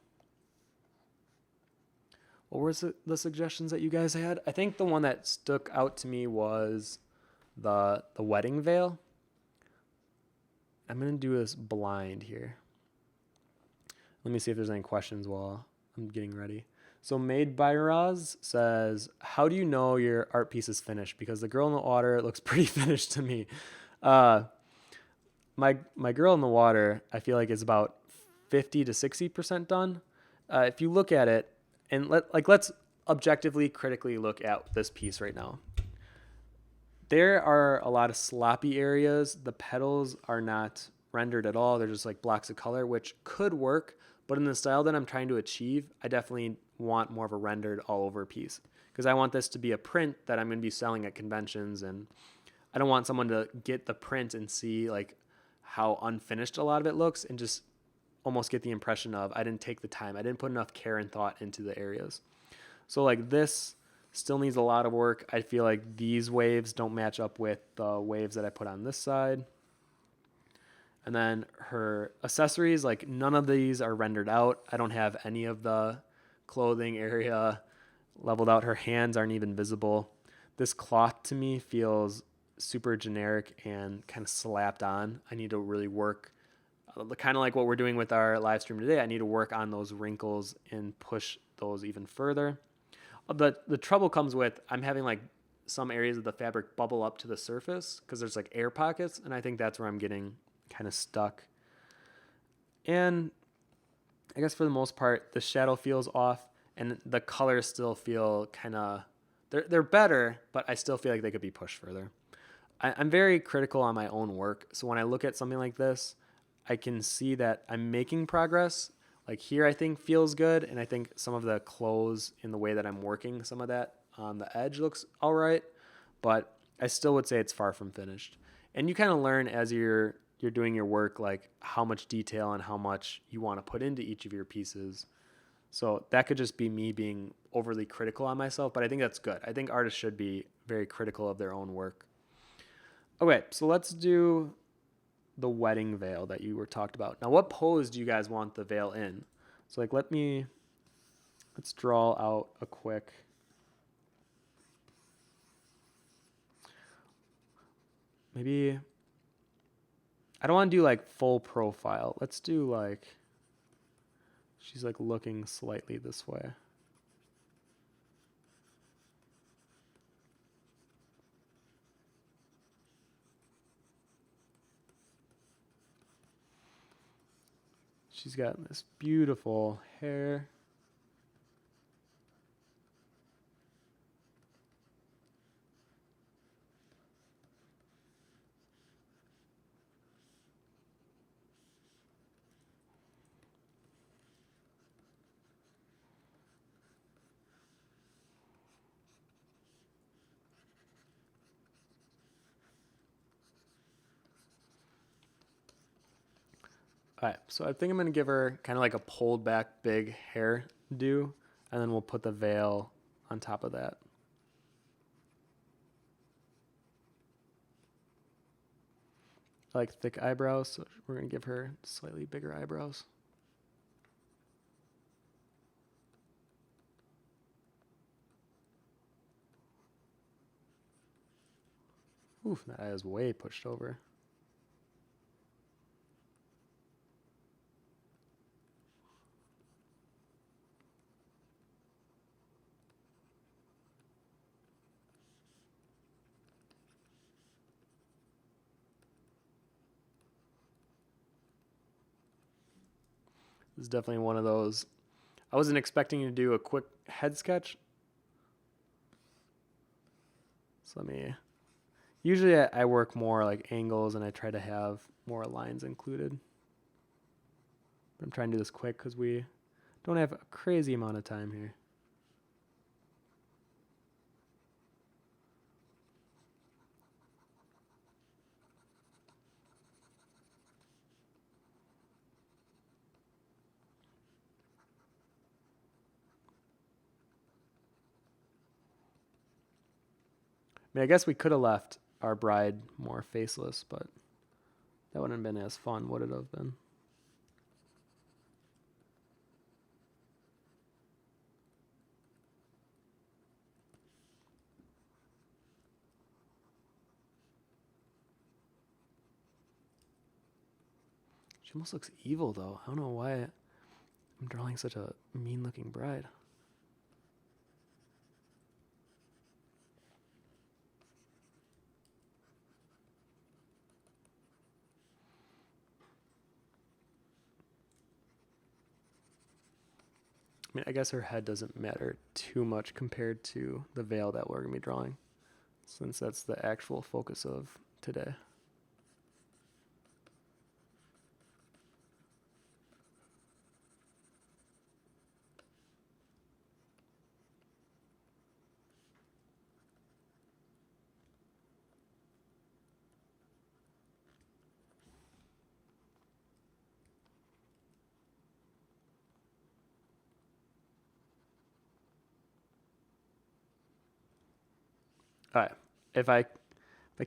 What were the suggestions that you guys had? I think the one that stuck out to me was the wedding veil. I'm going to do this blind here. Let me see if there's any questions while I'm getting ready. So Made by Raz says, how do you know your art piece is finished? Because the girl in the water looks pretty finished to me. My girl in the water, I feel like is about 50 to 60% done. If you look at it, and let's objectively, critically look at this piece right now. There are a lot of sloppy areas. The petals are not rendered at all. They're just like blocks of color, which could work. But in the style that I'm trying to achieve, I definitely want more of a rendered all over piece because I want this to be a print that I'm going to be selling at conventions. And I don't want someone to get the print and see like how unfinished a lot of it looks and just almost get the impression of I didn't take the time. I didn't put enough care and thought into the areas. So like this still needs a lot of work. I feel like these waves don't match up with the waves that I put on this side. And then her accessories, like none of these are rendered out. I don't have any of the clothing area leveled out. Her hands aren't even visible. This cloth to me feels super generic and kind of slapped on. I need to really work kind of like what we're doing with our live stream today. I need to work on those wrinkles and push those even further. The trouble comes with I'm having like some areas of the fabric bubble up to the surface because there's like air pockets, and I think that's where I'm getting kind of stuck. And I guess for the most part, the shadow feels off, and the colors still feel kind of they're better, but I still feel like they could be pushed further. I'm very critical on my own work, so when I look at something like this, I can see that I'm making progress. Like here, I think feels good. And I think some of the clothes in the way that I'm working, some of that on the edge looks all right, but I still would say it's far from finished. And you kind of learn as you're doing your work, like how much detail and how much you want to put into each of your pieces. So that could just be me being overly critical on myself, but I think that's good. I think artists should be very critical of their own work. Okay, so let's do the wedding veil that you were talked about. Now, what pose do you guys want the veil in? So like, let's draw out a quick, maybe, I don't want to do like full profile. Let's do like, she's like looking slightly this way. She's got this beautiful hair. All right, so I think I'm going to give her kind of like a pulled back big hair do, and then we'll put the veil on top of that. I like thick eyebrows, so we're going to give her slightly bigger eyebrows. Oof, that eye is way pushed over. This is definitely one of those. I wasn't expecting to do a quick head sketch. So let me. Usually I work more like angles and I try to have more lines included. I'm trying to do this quick because we don't have a crazy amount of time here. I mean, I guess we could have left our bride more faceless, but that wouldn't have been as fun, would it have been? She almost looks evil, though. I don't know why I'm drawing such a mean-looking bride. I mean, I guess her head doesn't matter too much compared to the veil that we're going to be drawing, since that's the actual focus of today. All right, if I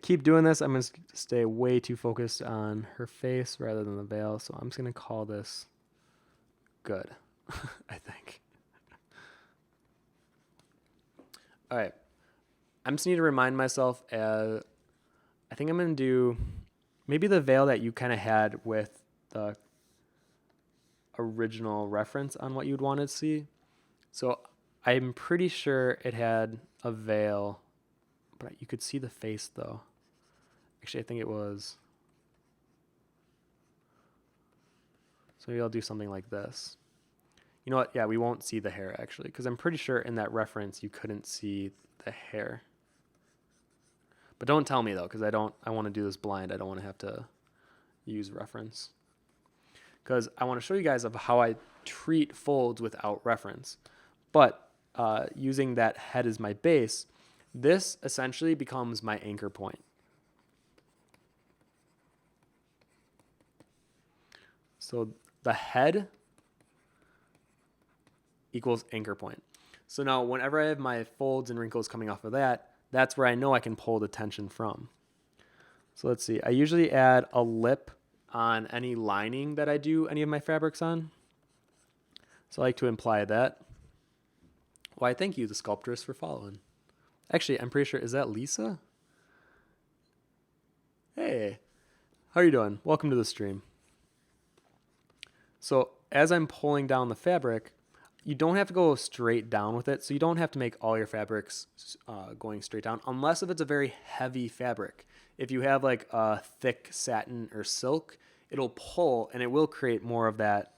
keep doing this, I'm going to stay way too focused on her face rather than the veil, so I'm just going to call this good, I think. All right. I just need to remind myself, I think I'm going to do maybe the veil that you kind of had with the original reference on what you'd want to see. So I'm pretty sure it had a veil, but you could see the face though. Actually, I think it was. So maybe I'll do something like this. You know what? Yeah, we won't see the hair actually, because I'm pretty sure in that reference you couldn't see the hair. But don't tell me though, because I want to do this blind. I don't want to have to use reference. Because I want to show you guys of how I treat folds without reference. But using that head as my base, this essentially becomes my anchor point. So the head equals anchor point. So now whenever I have my folds and wrinkles coming off of that, that's where I know I can pull the tension from. So let's see. I usually add a lip on any lining that I do any of my fabrics on. So I like to imply that. Why, thank you, the sculptress, for following. Actually, I'm pretty sure, is that Lisa? Hey, how are you doing? Welcome to the stream. So as I'm pulling down the fabric, you don't have to go straight down with it. So you don't have to make all your fabrics going straight down, unless if it's a very heavy fabric. If you have like a thick satin or silk, it'll pull and it will create more of that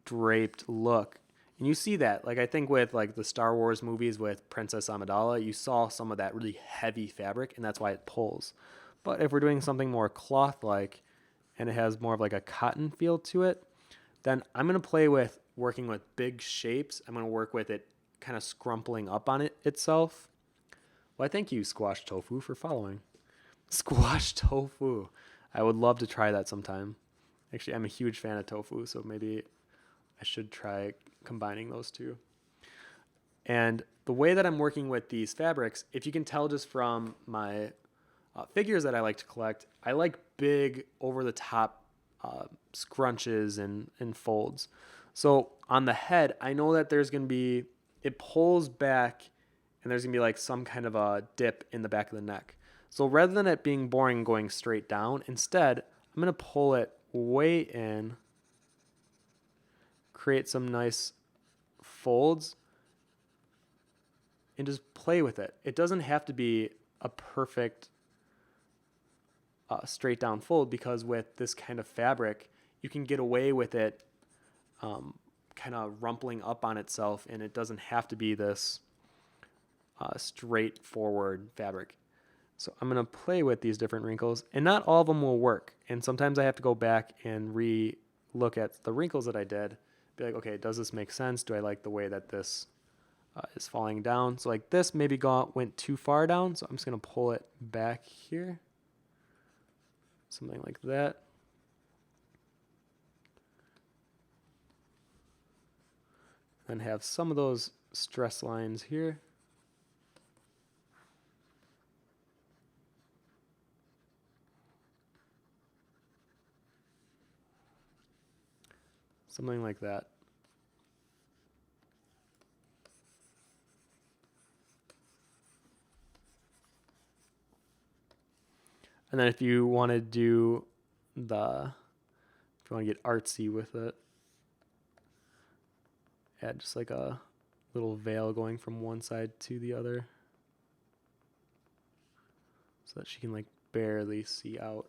draped look. And you see that, like I think with like the Star Wars movies with Princess Amidala, you saw some of that really heavy fabric, and that's why it pulls. But if we're doing something more cloth-like and it has more of like a cotton feel to it, then I'm going to play with working with big shapes. I'm going to work with it kind of scrumpling up on it itself. Well, thank you, Squash Tofu, for following. Squash Tofu. I would love to try that sometime. Actually, I'm a huge fan of tofu, so maybe I should try combining those two. And the way that I'm working with these fabrics, if you can tell just from my figures that I like to collect, I like big over the top scrunches and folds. So on the head, I know that there's going to be, it pulls back and there's going to be like some kind of a dip in the back of the neck. So rather than it being boring going straight down, instead, I'm going to pull it way in, create some nice folds, and just play with it. It doesn't have to be a perfect straight down fold, because with this kind of fabric, you can get away with it kind of rumpling up on itself, and it doesn't have to be this straightforward fabric. So I'm going to play with these different wrinkles, and not all of them will work. And sometimes I have to go back and re-look at the wrinkles that I did, be like, okay, does this make sense? Do I like the way that this is falling down? So like this maybe went too far down, so I'm just going to pull it back here. Something like that. And have some of those stress lines here. Something like that. And then if you want to do if you want to get artsy with it, add just like a little veil going from one side to the other so that she can like barely see out.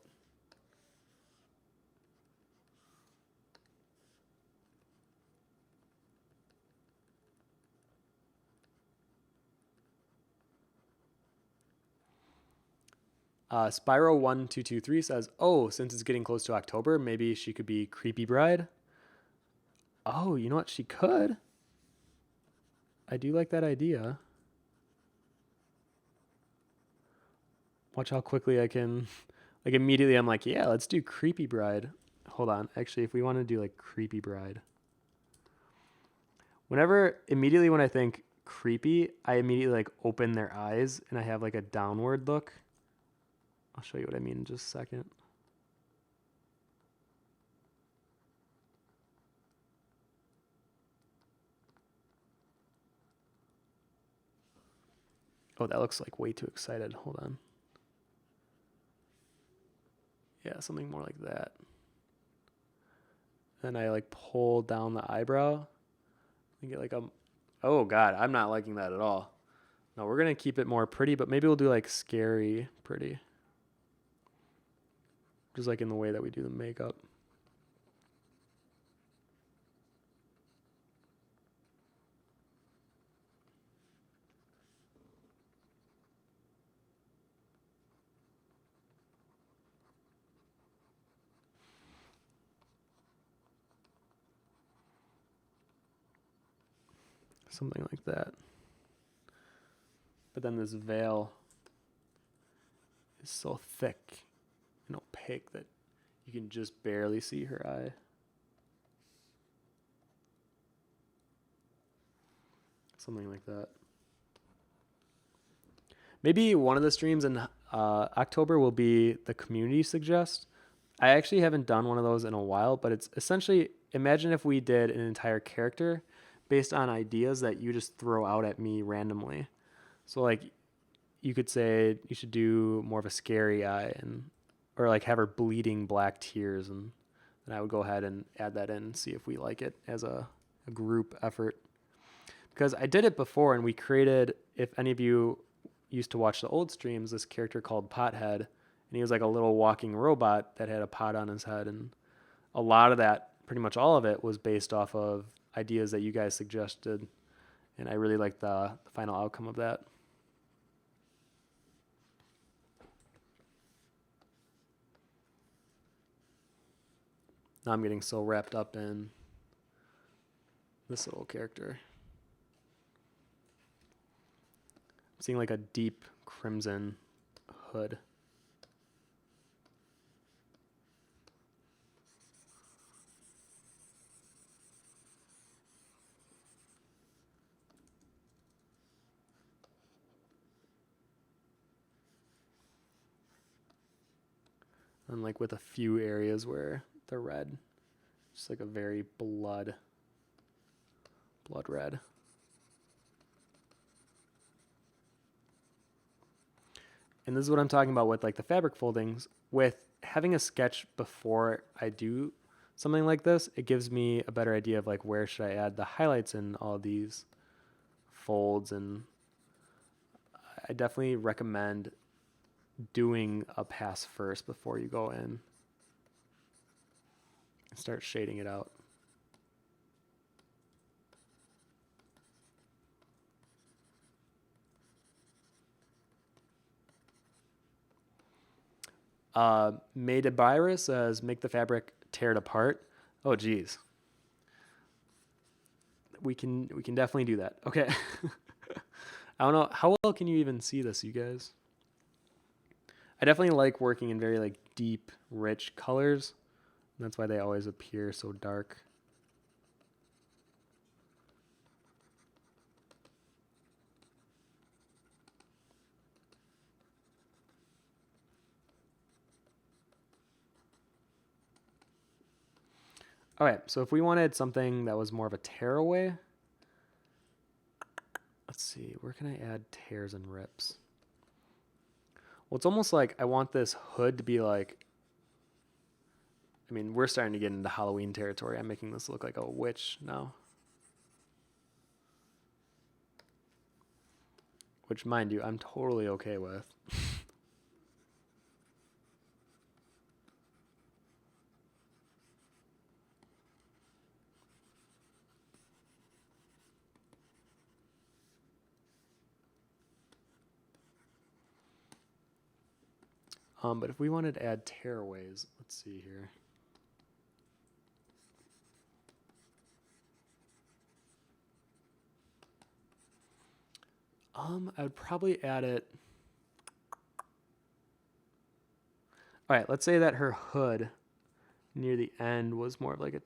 Spyro1223 says, oh, since it's getting close to October, maybe she could be Creepy Bride. Oh, you know what? She could. I do like that idea. Watch how quickly I can, like immediately I'm like, yeah, let's do Creepy Bride. Hold on. Actually, if we want to do like Creepy Bride. Immediately when I think creepy, I immediately like open their eyes and I have like a downward look. I'll show you what I mean in just a second. Oh, that looks like way too excited. Hold on. Yeah, something more like that. Then I like pull down the eyebrow and get like a, oh God, I'm not liking that at all. No, we're going to keep it more pretty, but maybe we'll do like scary pretty. Just like in the way that we do the makeup. Something like that. But then this veil is so thick and opaque that you can just barely see her eye. Something like that. Maybe one of the streams in October will be the community suggest. I actually haven't done one of those in a while, but it's essentially, imagine if we did an entire character based on ideas that you just throw out at me randomly. So like you could say you should do more of a scary eye, or like have her bleeding black tears, and then I would go ahead and add that in and see if we like it as a group effort. Because I did it before, and we created, if any of you used to watch the old streams, this character called Pothead, and he was like a little walking robot that had a pot on his head, and a lot of that, pretty much all of it, was based off of ideas that you guys suggested, and I really liked the final outcome of that. Now I'm getting so wrapped up in this little character. I'm seeing like a deep crimson hood. and like with a few areas where the red, just like a very blood red. And this is what I'm talking about with like the fabric foldings. With having a sketch before I do something like this, it gives me a better idea of like where should I add the highlights in all these folds. And I definitely recommend doing a pass first before you go in and start shading it out. Madeabira says, make the fabric, tear it apart. Oh, geez. We can definitely do that. Okay. I don't know. How well can you even see this, you guys? I definitely like working in very like deep, rich colors. That's why they always appear so dark. All right, so if we wanted something that was more of a tearaway, let's see, where can I add tears and rips? Well, it's almost like I want this hood to be like, I mean, we're starting to get into Halloween territory. I'm making this look like a witch now. Which, mind you, I'm totally okay with. But if we wanted to add tearaways, let's see here. I would probably add it. All right, let's say that her hood near the end was more of like a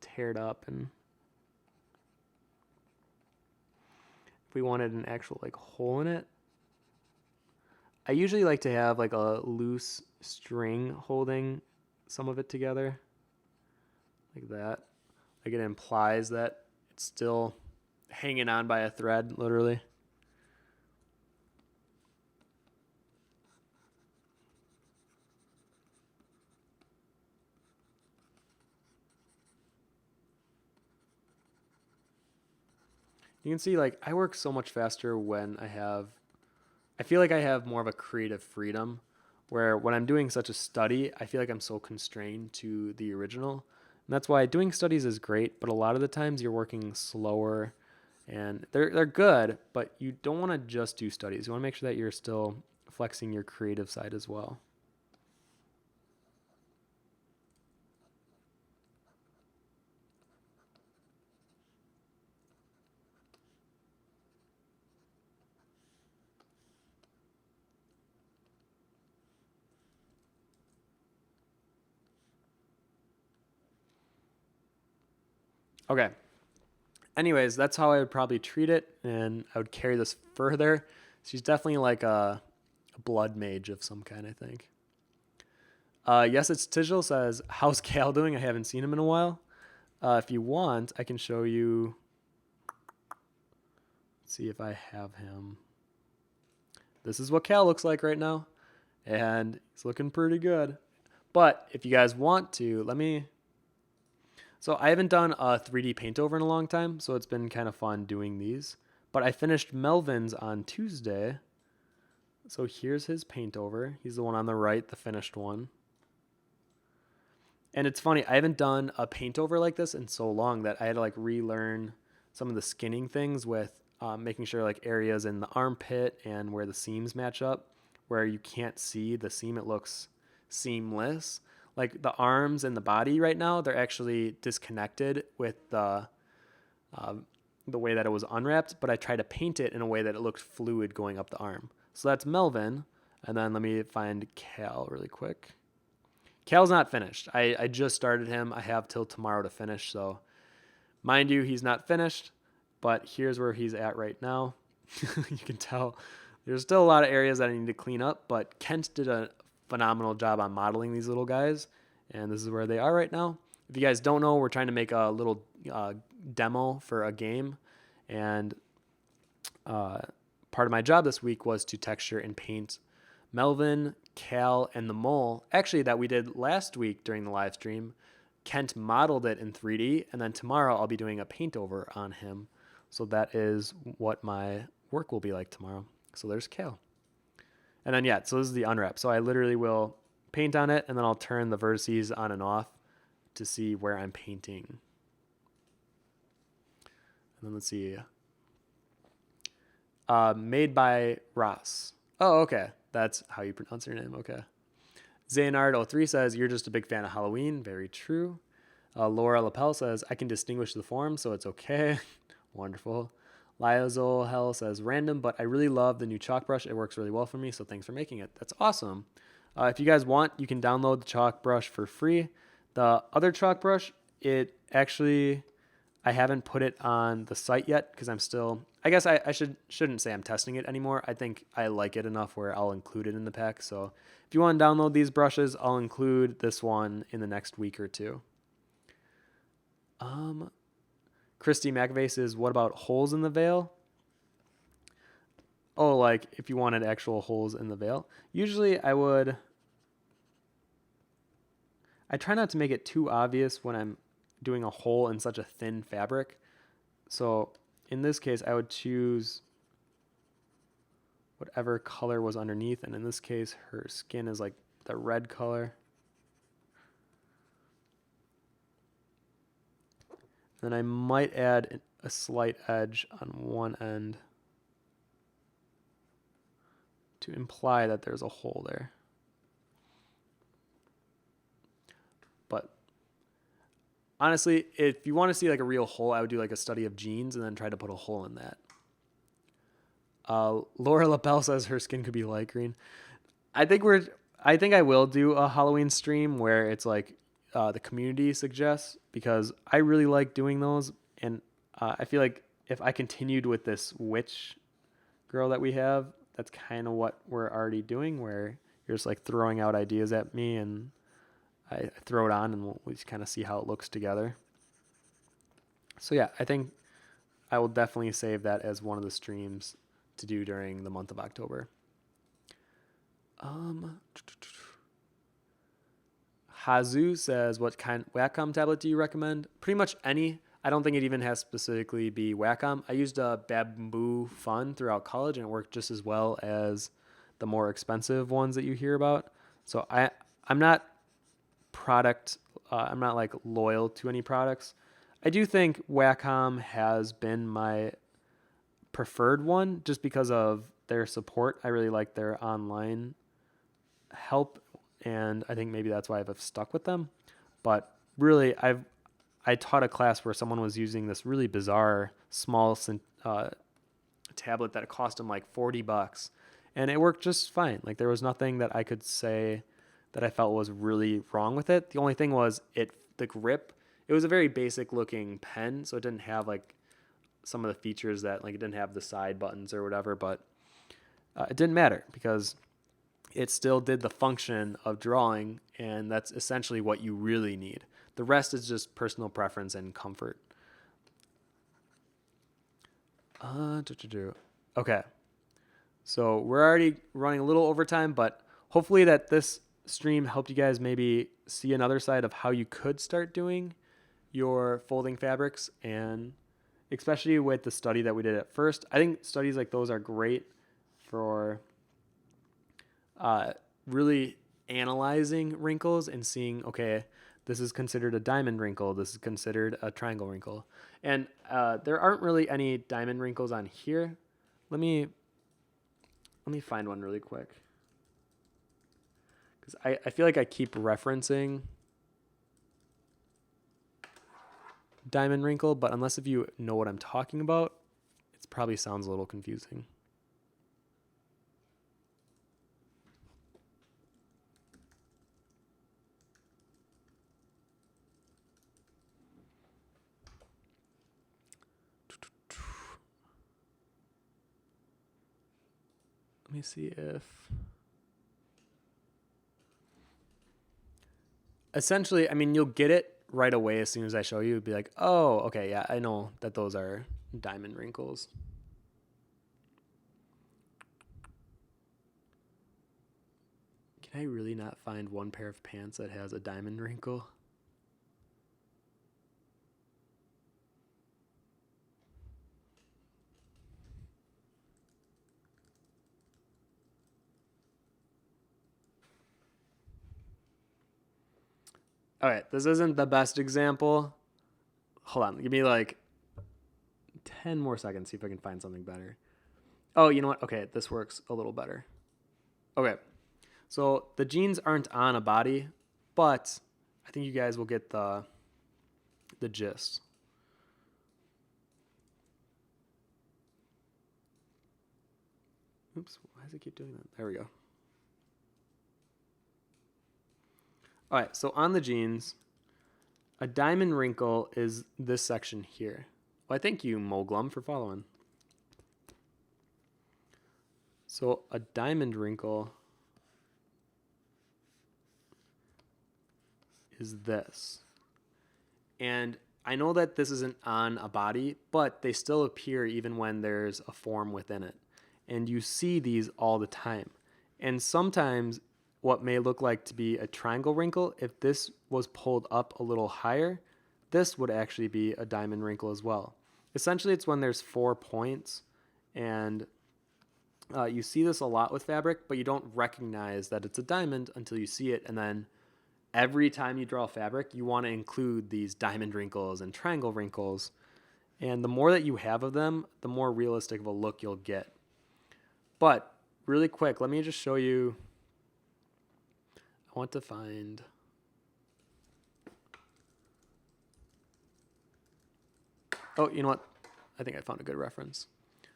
teared up, and if we wanted an actual like hole in it, I usually like to have like a loose string holding some of it together, like that. Like it implies that it's still hanging on by a thread, literally. You can see like I work so much faster when I feel like I have more of a creative freedom, where when I'm doing such a study, I feel like I'm so constrained to the original. And that's why doing studies is great, but a lot of the times you're working slower, and they're good, but you don't want to just do studies. You want to make sure that you're still flexing your creative side as well. Okay. Anyways, that's how I would probably treat it, and I would carry this further. She's definitely like a blood mage of some kind, I think. Yes, it's Tijal says, how's Cal doing? I haven't seen him in a while. If you want, I can show you. Let's see if I have him. This is what Cal looks like right now, and he's looking pretty good. But if you guys want to, let me. So I haven't done a 3D paint over in a long time, so it's been kind of fun doing these. But I finished Melvin's on Tuesday. So here's his paint over. He's the one on the right, the finished one. And it's funny, I haven't done a paint over like this in so long that I had to like relearn some of the skinning things with making sure like areas in the armpit and where the seams match up, where you can't see the seam, it looks seamless. Like the arms and the body right now, they're actually disconnected with the way that it was unwrapped, but I tried to paint it in a way that it looked fluid going up the arm. So that's Melvin. And then let me find Cal really quick. Cal's not finished. I just started him. I have till tomorrow to finish. So mind you, he's not finished, but here's where he's at right now. You can tell there's still a lot of areas that I need to clean up, but Kent did a phenomenal job on modeling these little guys, and this is where they are right now. If you guys don't know, we're trying to make a little demo for a game, and part of my job this week was to texture and paint Melvin, Cal, and the mole. Actually, that we did last week during the live stream. Kent modeled it in 3D, and then tomorrow I'll be doing a paint over on him. So that is what my work will be like tomorrow. So there's Cal. And then, yeah, so this is the unwrap. So I literally will paint on it, and then I'll turn the vertices on and off to see where I'm painting. And then let's see. Made by Ross. Oh, okay. That's how you pronounce your name. Okay. Zaynard03 says, you're just a big fan of Halloween. Very true. Laura Lapel says, I can distinguish the form, so it's okay. Wonderful. Lyozol Hell says, random, but I really love the new chalk brush. It works really well for me, so thanks for making it. That's awesome. If you guys want, you can download the chalk brush for free. The other chalk brush, it actually, I haven't put it on the site yet because I'm still, I guess I shouldn't say I'm testing it anymore. I think I like it enough where I'll include it in the pack. So if you want to download these brushes, I'll include this one in the next week or two. Christy McVeigh says, what about holes in the veil? Oh, like if you wanted actual holes in the veil. Usually I try not to make it too obvious when I'm doing a hole in such a thin fabric. So in this case, I would choose whatever color was underneath. And in this case, her skin is like the red color. Then I might add a slight edge on one end to imply that there's a hole there. But honestly, if you want to see like a real hole, I would do like a study of genes and then try to put a hole in that. Laura LaBelle says her skin could be light green. I think I will do a Halloween stream where it's like the community suggests, because I really like doing those. And I feel like if I continued with this witch girl that we have, that's kind of what we're already doing, where you're just like throwing out ideas at me and I throw it on and we'll just kind of see how it looks together. So yeah, I think I will definitely save that as one of the streams to do during the month of October. Hazu says, what kind Wacom tablet do you recommend? Pretty much any. I don't think it even has specifically be Wacom. I used a Bamboo Fun throughout college, and it worked just as well as the more expensive ones that you hear about. So I'm not I'm not like loyal to any products. I do think Wacom has been my preferred one just because of their support. I really like their online help, and I think maybe that's why I've stuck with them. But really, I taught a class where someone was using this really bizarre small tablet that it cost them like $40, and it worked just fine. Like there was nothing that I could say that I felt was really wrong with it. The only thing was the grip. It was a very basic looking pen, so it didn't have like some of the features that, like, it didn't have the side buttons or whatever, but it didn't matter because it still did the function of drawing, and that's essentially what you really need. The rest is just personal preference and comfort. Okay. So we're already running a little overtime, but hopefully that this stream helped you guys maybe see another side of how you could start doing your folding fabrics, and especially with the study that we did at first. I think studies like those are great for really analyzing wrinkles and seeing, okay, this is considered a diamond wrinkle, this is considered a triangle wrinkle. And there aren't really any diamond wrinkles on here. Let me find one really quick, because I feel like I keep referencing diamond wrinkle, but unless if you know what I'm talking about, it probably sounds a little confusing. Let me see if essentially, I mean, you'll get it right away as soon as I show you. It'd be like, oh, okay, yeah, I know that those are diamond wrinkles. Can I really not find one pair of pants that has a diamond wrinkle? All right, this isn't the best example. Hold on, give me like 10 more seconds, see if I can find something better. Oh, you know what? Okay, this works a little better. Okay, so the jeans aren't on a body, but I think you guys will get the gist. Oops, why does it keep doing that? There we go. All right, so on the jeans, a diamond wrinkle is this section here. Well, I thank you, Moglum, for following. So a diamond wrinkle is this. And I know that this isn't on a body, but they still appear even when there's a form within it. And you see these all the time. And sometimes what may look like to be a triangle wrinkle, if this was pulled up a little higher, this would actually be a diamond wrinkle as well. Essentially, it's when there's 4 points, and you see this a lot with fabric, but you don't recognize that it's a diamond until you see it. And then every time you draw fabric, you want to include these diamond wrinkles and triangle wrinkles. And the more that you have of them, the more realistic of a look you'll get. But really quick, let me just show you. I want to find. Oh, you know what? I think I found a good reference.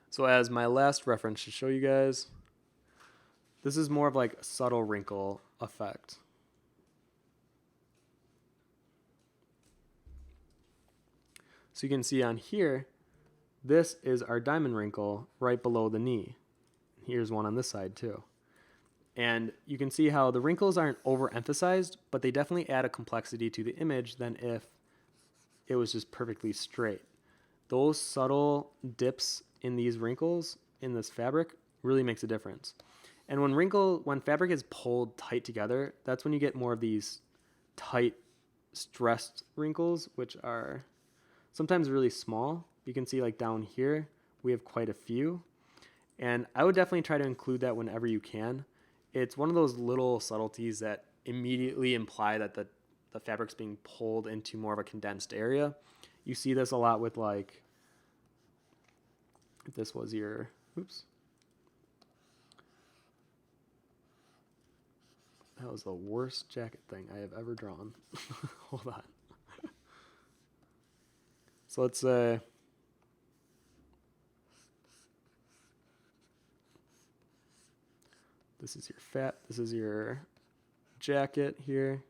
So as my last reference to show you guys, this is more of like a subtle wrinkle effect. So you can see on here, this is our diamond wrinkle right below the knee. Here's one on this side too. And you can see how the wrinkles aren't overemphasized, but they definitely add a complexity to the image than if it was just perfectly straight. Those subtle dips in these wrinkles in this fabric really makes a difference. And when fabric is pulled tight together, that's when you get more of these tight, stressed wrinkles, which are sometimes really small. You can see like down here, we have quite a few. And I would definitely try to include that whenever you can. It's one of those little subtleties that immediately imply that the fabric's being pulled into more of a condensed area. You see this a lot with like, if this was your, oops. That was the worst jacket thing I have ever drawn. Hold on. So let's say, this is your jacket here,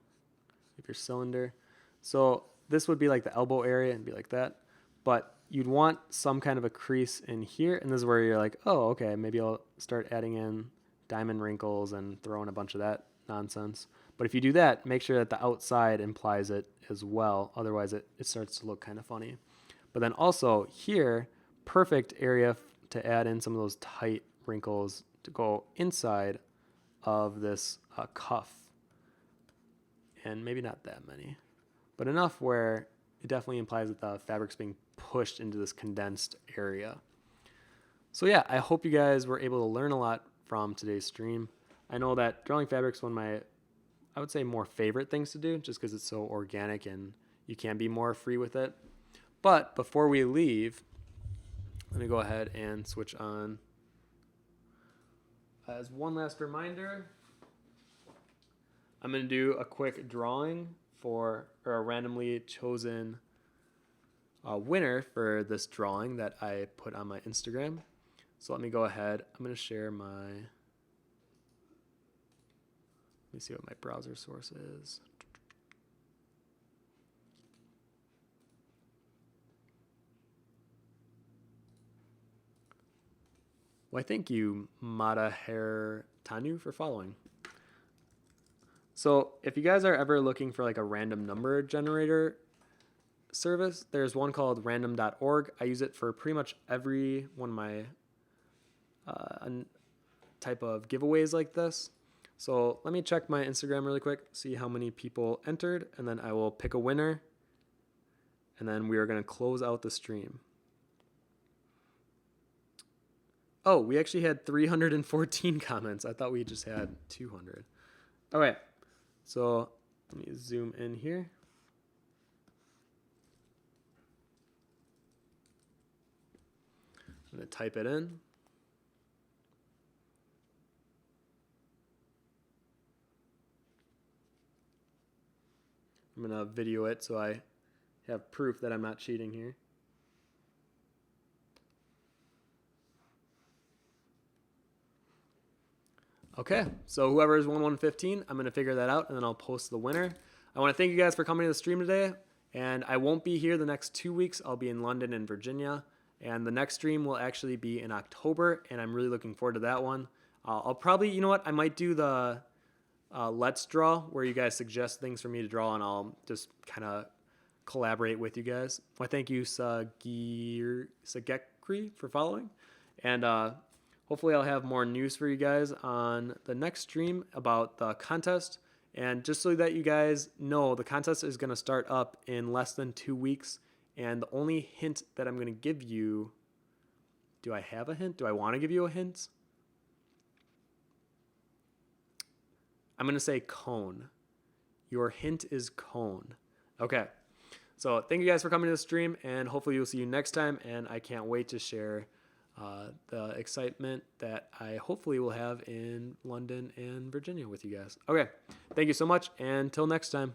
if your cylinder. So this would be like the elbow area and be like that. But you'd want some kind of a crease in here. And this is where you're like, oh, okay, maybe I'll start adding in diamond wrinkles and throw in a bunch of that nonsense. But if you do that, make sure that the outside implies it as well. Otherwise, it starts to look kind of funny. But then also here, perfect area to add in some of those tight wrinkles to go inside of this cuff. And maybe not that many, but enough where it definitely implies that the fabric's being pushed into this condensed area. So yeah, I hope you guys were able to learn a lot from today's stream. I know that drawing fabric's one of my, I would say, more favorite things to do, just because it's so organic and you can be more free with it. But before we leave, let me go ahead and switch on. As one last reminder, I'm going to do a quick drawing for a randomly chosen winner for this drawing that I put on my Instagram. So let me go ahead. I'm going to share my, let me see what my browser source is. Well, I thank you, Mata Hair Tanu, for following. So if you guys are ever looking for like a random number generator service, there's one called random.org. I use it for pretty much every one of my type of giveaways like this. So let me check my Instagram really quick, see how many people entered, and then I will pick a winner. And then we are going to close out the stream. Oh, we actually had 314 comments. I thought we just had 200. All right. So let me zoom in here. I'm going to type it in. I'm going to video it so I have proof that I'm not cheating here. Okay, so whoever is 115, I'm going to figure that out, and then I'll post the winner. I want to thank you guys for coming to the stream today, and I won't be here the next 2 weeks. I'll be in London and Virginia, and the next stream will actually be in October, and I'm really looking forward to that one. I'll probably, you know what, I might do the Let's Draw, where you guys suggest things for me to draw, and I'll just kind of collaborate with you guys. I thank you, Sagekri, for following, and hopefully I'll have more news for you guys on the next stream about the contest. And just so that you guys know, the contest is going to start up in less than 2 weeks. And the only hint that I'm going to give you, do I have a hint? Do I want to give you a hint? I'm going to say cone. Your hint is cone. Okay. So thank you guys for coming to the stream, and hopefully we'll see you next time. And I can't wait to share the excitement that I hopefully will have in London and Virginia with you guys. Okay, thank you so much, and till next time.